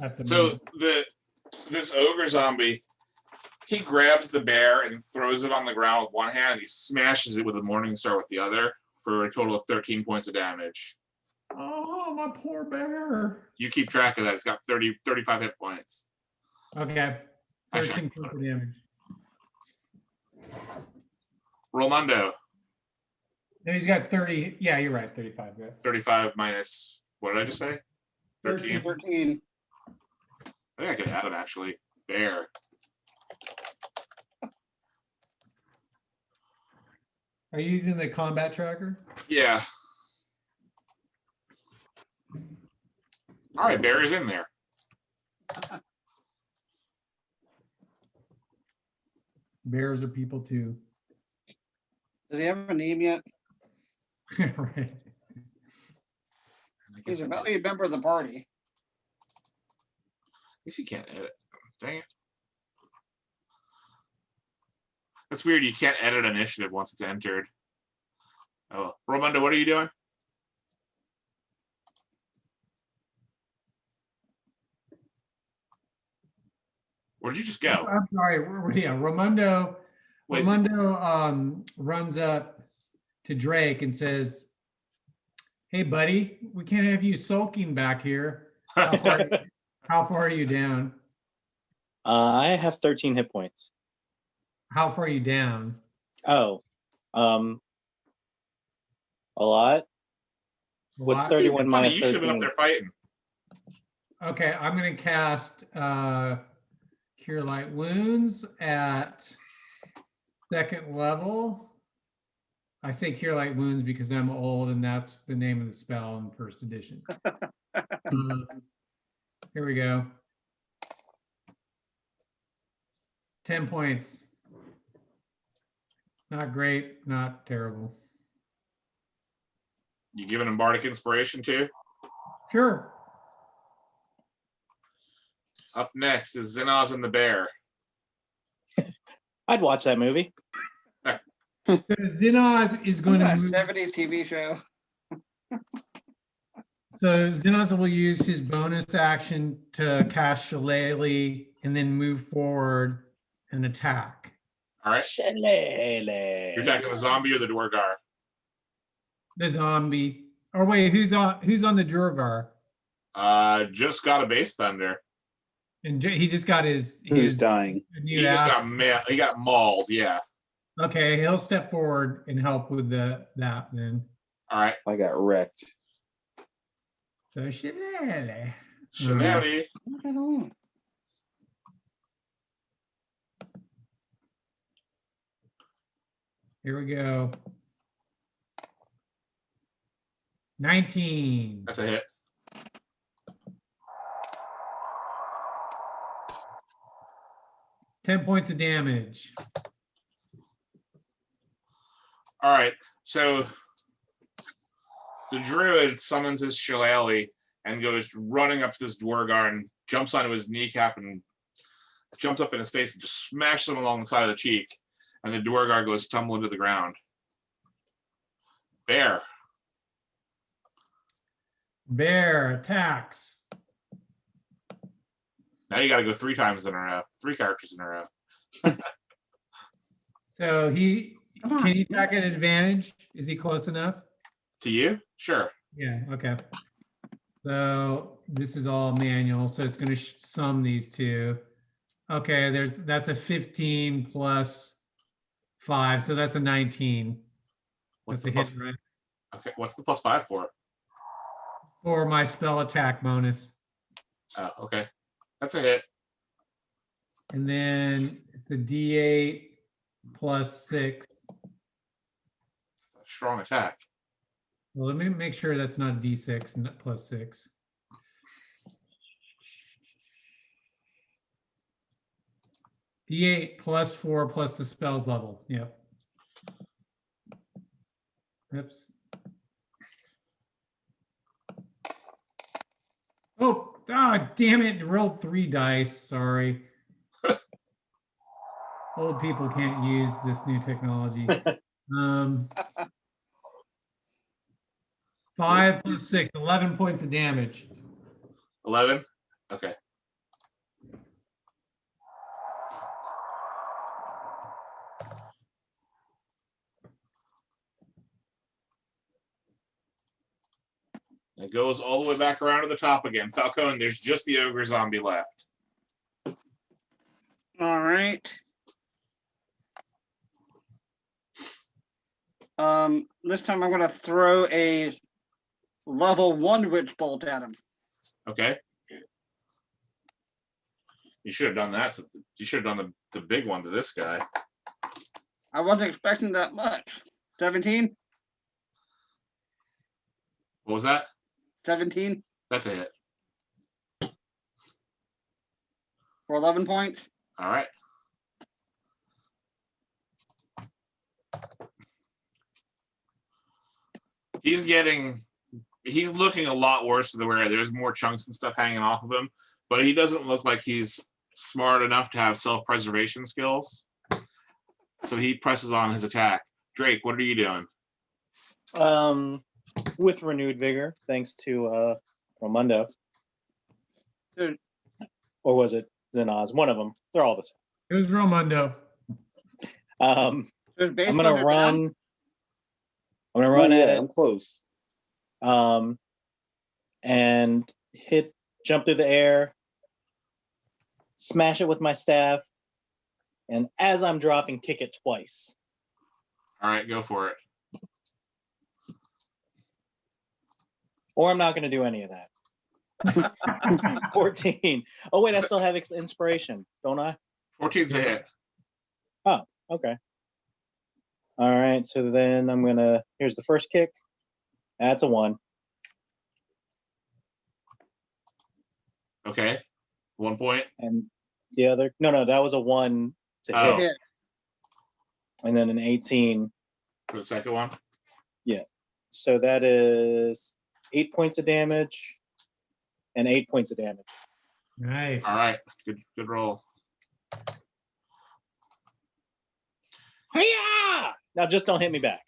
At the So moment. this ogre zombie, he grabs the bear and throws it on the ground with one hand. He smashes it with a morning star with the other for a total of 13 points of damage. Oh, my poor bear. You keep track of that. It's got 35 hit points. Okay. Actually, 13 points of damage. Rolmondo, No, he's got 30. Yeah, you're right. 35. Yeah. 35 minus, what did I just say? 13? 13. I think I could add him actually. Bear. Are you using the combat tracker? Yeah. All right, bear is in there. Bears are people too. Does he have a name yet? Right. I He's guess a I valued member of the party. guess you can't edit. Dang it. That's weird. You can't edit initiative once it's entered. Oh, Rolmondo, what are you doing? Where'd you just go? I'm sorry. Yeah, Ramondo. Wait, Ramondo runs up to Drake and says, "Hey, buddy, we can't have you sulking back here. How far are you down? I have 13 hit points. How far are you down?" Oh, a lot. What's What? 31 minus you should have been up 13? there fighting. Okay, I'm gonna cast Cure Light Wounds at second level. I say Cure Light Wounds because I'm old and that's the name of the spell in first edition. Here we go. 10 points. Not great, not terrible. You giving him bardic inspiration too? Sure. Up next is Zinaz and the bear. I'd watch that movie. So Zinaz is going to A move. 70s TV show. So Zinaz will use his bonus action to cast Shillelagh and then move forward and attack. All right. Shillelagh. You're attacking the zombie or the Duergar? The zombie. Or wait, who's on the Duergar? Just got a base thunder. And he just got his Who's dying? He just got mauled. Yeah. Okay, he'll step forward and help with that then. All right. I got wrecked. So Shillelagh. Shillelagh. Look at him. Here we go. 19. That's a hit. Ten points of damage. All right. So the druid summons his shillelagh and goes running up to this Duergar and jumps onto his kneecap and jumps up in his face and just smashes him along the side of the cheek. And the Duergar goes tumbling to the ground. Bear. Bear attacks. Now you got to go 3 times in a row. 3 characters in a row. So Come on. can he attack at advantage? Is he close enough? To you? Sure. Yeah, okay. So this is all manual, so it's gonna sum these two. Okay, that's a 15 plus 5, so that's a 19. What's That's the a hit, plus? right? Okay, what's the +5 for? For my spell attack bonus. Oh, okay, that's a hit. And then it's a D8 plus 6. Strong attack. Well, let me make sure that's not a D6 and not plus 6. D8 plus 4 plus the spells level. Yep. Oops. Oh, damn it. Rolled 3 dice. Sorry. Old people can't use this new technology. 5 plus 6, 11 points of damage. 11. Okay. It goes all the way back around to the top again. Falcone, there's just the ogre zombie left. All right. This time I'm gonna throw a level 1 witch bolt at him. Okay. You should have done that. You should have done the big one to this guy. I wasn't expecting that much. 17? What was that? 17 That's a hit. for 11 points. All right. He's looking a lot worse to where there's more chunks and stuff hanging off of him, but he doesn't look like he's smart enough to have self-preservation skills. So he presses on his attack. Drake, what are you doing? With renewed vigor, thanks to Ramundo. Dude. Or was it Zenaz? One of them. They're all the same. It was Romundo. I'm Based gonna on their run. down, I'm gonna run at yeah, it. I'm close. And jump through the air, smash it with my staff, and as I'm dropping, kick it twice. All right, go for it. Or I'm not going to do any of that. 14. Oh, wait, I still have inspiration, don't I? 14's a hit. Oh, okay. All right, so then here's the first kick. That's a 1. Okay. 1 point. And the other, no, that was a 1 to Oh. hit. And then an 18. For the second one. So that is 8 points of damage and 8 points of damage. Nice. All right. Good roll. Hiya! Now just don't hit me back.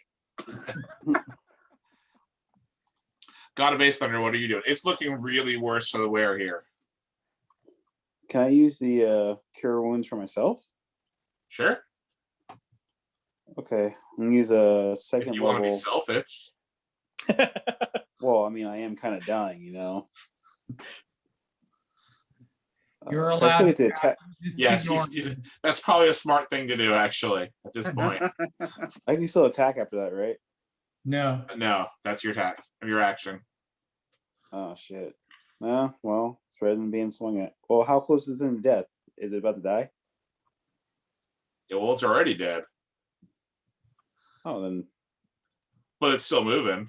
God of Base Thunder, what are you doing? It's looking really worse for the wear here. Can I use the cure wounds for myself? Sure. Okay, I'm gonna use a second If you want to be level. selfish. Well, I mean, I am kind of dying, you know. You're can I still allowed get to attack. Just Yes, ignore that's probably a smart thing to do, actually, at this point. I can still attack after that, right? No. No, that's your attack, your action. Oh shit. No, well, it's better than being swung at. Well, how close is it to death? Is it about to die? Yeah, well, it's already dead, Oh, then but it's still moving.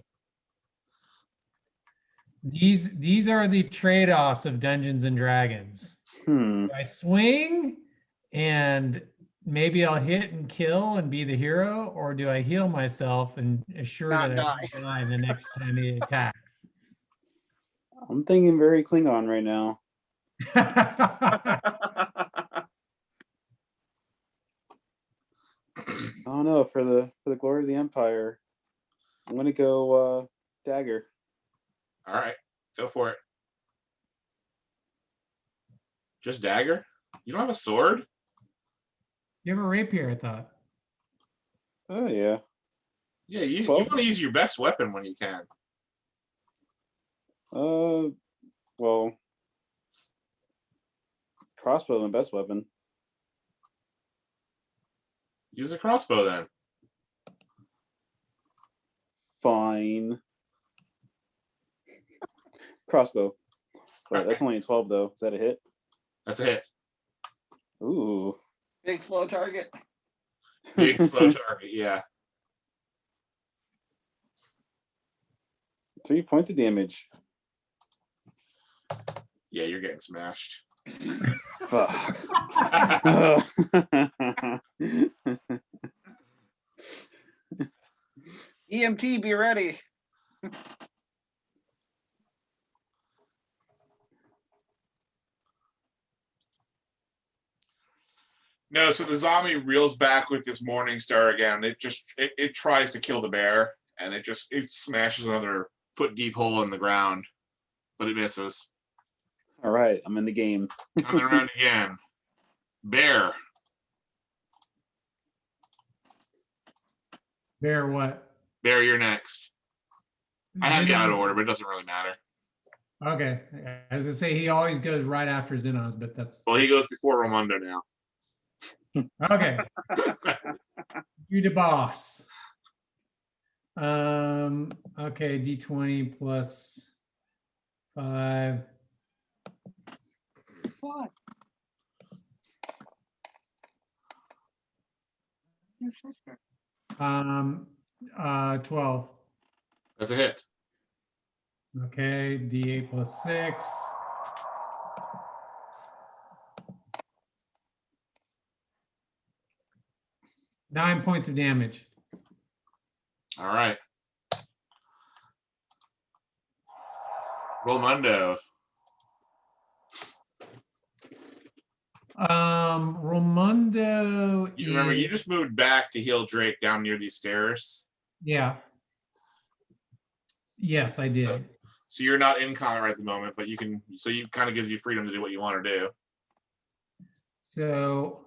These are the trade-offs of Dungeons and Dragons. hmm. Do I swing and maybe I'll hit and kill and be the hero, or do I heal myself and assure Not that I don't die the next time he attacks? I'm thinking very Klingon right now. Oh no, for the glory of the Empire, I'm gonna go dagger. All right, go for it. Just dagger? You don't have a sword? You have a rapier, I thought. Oh yeah. Yeah, you 12? want to use your best weapon when you can. Well, crossbow is my best weapon. Use a crossbow then. Fine. Crossbow. But that's only a 12 though. Is that a hit? That's a hit. Ooh. Big slow target. Big slow target. Yeah. 3 points of damage. Yeah, you're getting smashed. Fuck. EMT, be ready. No, so the zombie reels back with this morning star again. It tries to kill the bear, and it smashes another foot deep hole in the ground, but it misses. All right, I'm in the game. Coming around again. Bear. Bear what? Bear, you're next. I have you out of order, but it doesn't really matter. Okay. As I say, he always goes right after Xenos, but that's Well, he goes before Ramondo now. okay. You the boss. Okay, D20 plus 5. What? Your sister. 12. That's a hit. Okay, D8 plus 6. Nine points of damage. All right. Ramondo. Ramondo. You remember, you is- just moved back to heal Drake down near these stairs. Yeah. Yes, I did. So you're not in combat right at the moment, but you can, so you kind of gives you freedom to do what you want to do. So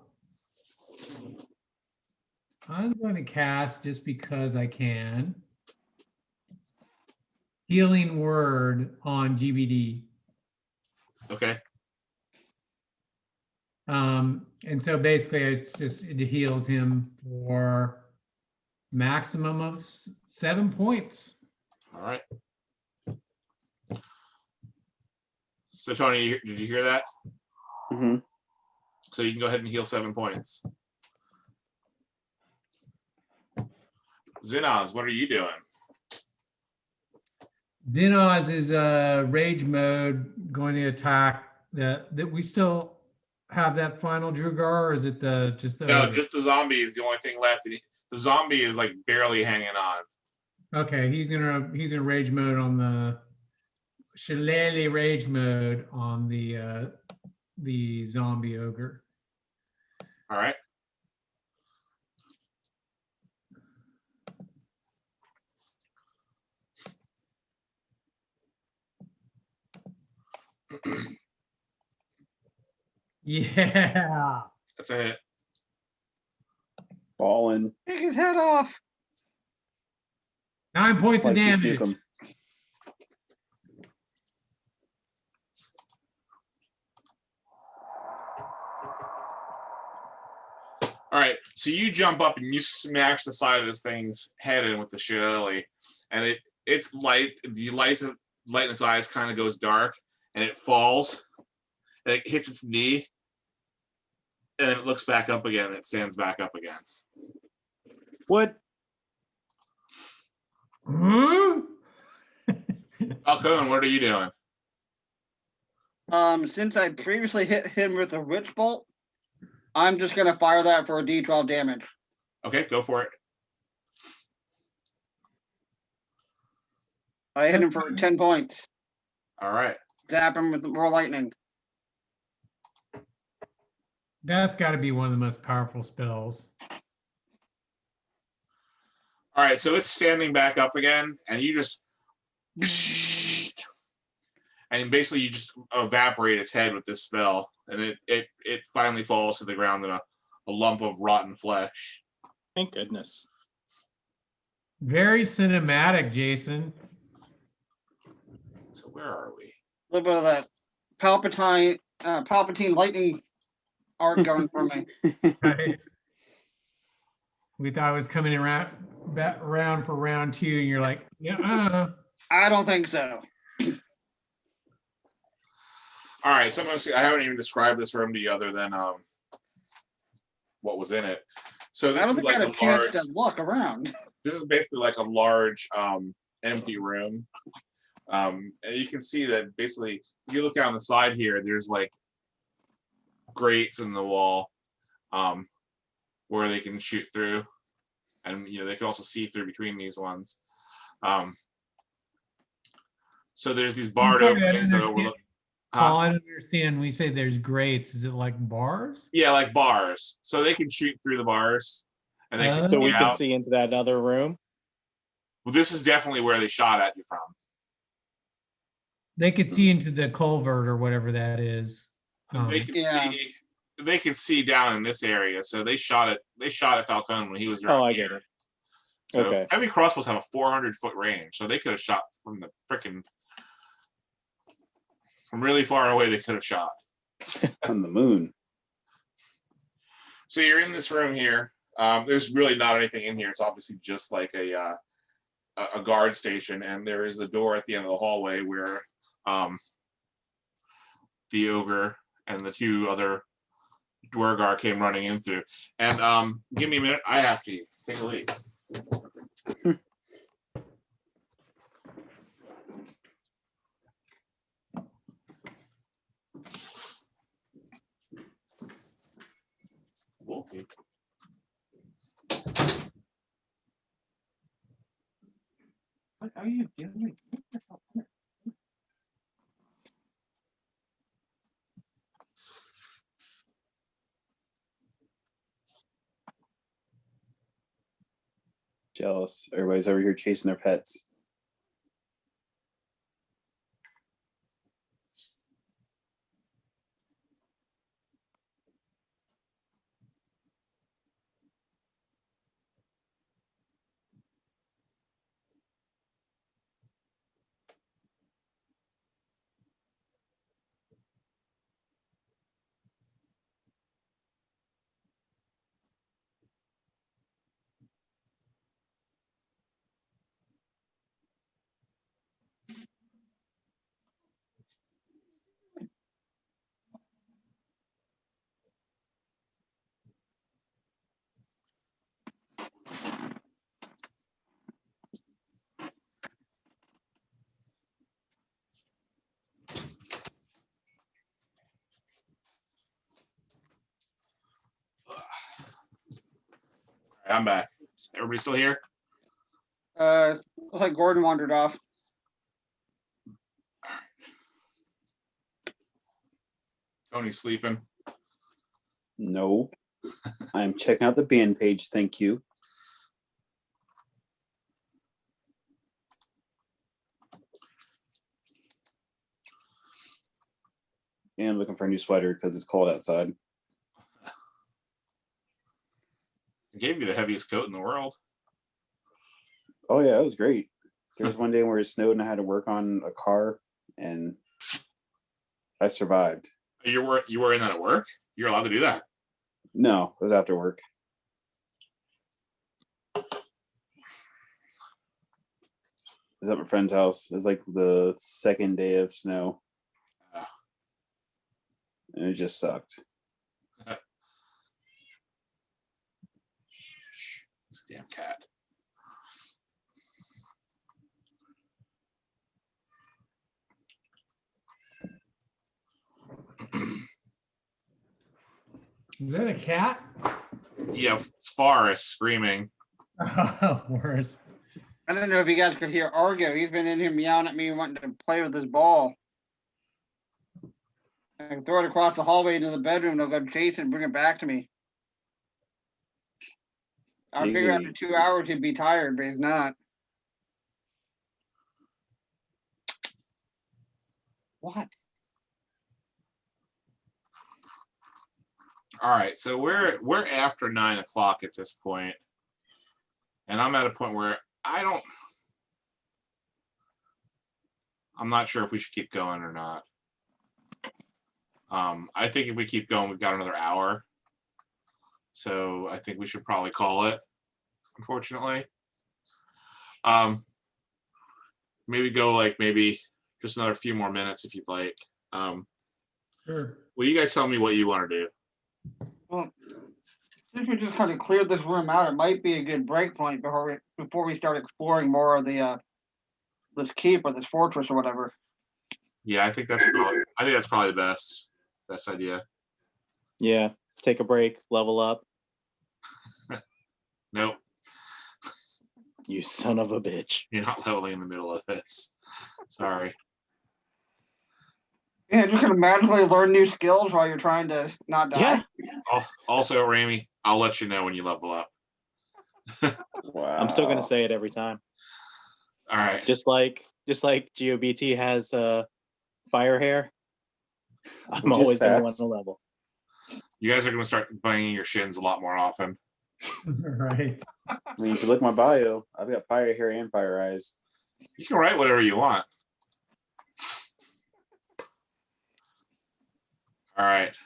I'm going to cast, just because I can, Healing Word on GBD. Okay. And so basically it heals him for maximum of 7 points. All right. So Tony, did you hear that? Mm-hmm. So you can go ahead and heal 7 points. Xenos, what are you doing? Xenos is rage mode, going to attack that we still have that final Duergar, or is it just the No, ogre? just the zombie is the only thing left. The zombie is like barely hanging on. Okay, he's gonna rage mode on the Shillelagh rage mode on the zombie ogre. All right. Yeah. That's a hit. Falling. Take his head off. 9 points Like of to damage. puke 'em. All right. So you jump up and you smash the side of this thing's head in with the shillelagh, and it's light. The light in its eyes kind of goes dark, and it falls, and it hits its knee, and then it looks back up again, and it stands back up again. What? Huh? Falcone, what are you doing? Since I previously hit him with a witch bolt, I'm just gonna fire that for a D12 damage. Okay, go for it. I hit him for 10 points. All right. Zap him with more lightning. That's got to be one of the most powerful spells. All right. So it's standing back up again, and you just, and basically you just evaporate its head with this spell, and it finally falls to the ground in a lump of rotten flesh. Thank goodness. Very cinematic, Jason. So Where are we? A little bit of that Palpatine lightning art going for me. Right. We thought it was coming around round for round 2, and you're like, yeah. I don't think so. All right, so I haven't even described this room to you other than what was in it. So I this don't is think like I had a a chance large. to look around. This is basically like a large empty room. And you can see that basically, if you look out on the side here, there's like grates in the wall where they can shoot through, and they can also see through between these ones. So there's these barred Sorry, I don't openings that understand. overlook. Paul, I don't understand. When we say there's grates, is it like bars? Yeah, like bars, so they can shoot through the bars, and they can So we get can out. see into that other room. Well, this is definitely where they shot at you from. They could see into the culvert or whatever that is. They can Yeah. see. They can see down in this area, so they shot at Falcone when he was around Oh, I here. get it. So Okay. heavy crossbows have a 400-foot range, so they could have shot from the frickin' from really far away. They could have shot. On the moon. So you're in this room here. There's really not anything in here. It's obviously just like a guard station, and there is the door at the end of the hallway where the ogre and the 2 other Duergar came running in through. And give me a minute. I have to take a leak. Okay. What are you doing? Jealous. Everybody's over here chasing their pets. I'm back. Everybody still here? Looks like Gordon wandered off. Tony's sleeping. No. I'm checking out the band page. Thank you. And looking for a new sweater because it's cold outside. I gave you the heaviest coat in the world. Oh yeah, it was great. There was one day where it snowed and I had to work on a car, and I survived. You were in that at work? You're allowed to do that? No, it was after work. I was at my friend's house. It was like the second day of snow. And it just sucked. Shh, this damn cat. Is that a cat? Yeah, Forrest screaming. Worse. I don't know if you guys could hear Argo. He's been in here meowing at me, wanting to play with his ball. I can throw it across the hallway into the bedroom. They'll go chase it and bring it back to me. I figure after 2 hours he'd be tired, but he's not. What? All right, so we're after 9 o'clock at this point, and I'm at a point where I'm not sure if we should keep going or not. I think if we keep going, we've got another hour. So I think we should probably call it, unfortunately. Maybe go like maybe just another few more minutes if you'd like. Sure. Well, you guys tell me what you want to do. Well, since we just kind of cleared this room out, it might be a good break point before we start exploring more of the this keep or this fortress or whatever. Yeah, I think that's probably the best idea. Yeah. Take a break, level up. Nope, You son of a bitch. you're not leveling in the middle of this. Sorry. Yeah, just gonna magically learn new skills while you're trying to not die. Yeah. Also, Ramy, I'll let you know when you level up. Wow. I'm still gonna say it every time. All right. Just like GOBT has fire hair. I'm Which is always gonna want facts. to level. You guys are going to start banging your shins a lot more often. Right. I mean, if you look at my bio, I've got fire hair and fire eyes. You can write whatever you want. All right.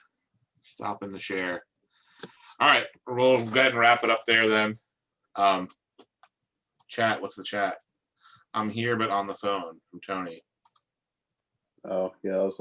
Stop in the share. All right. We'll go ahead and wrap it up there then. Chat. What's the chat? I'm here, but on the phone from Tony. Oh, yeah, I was like.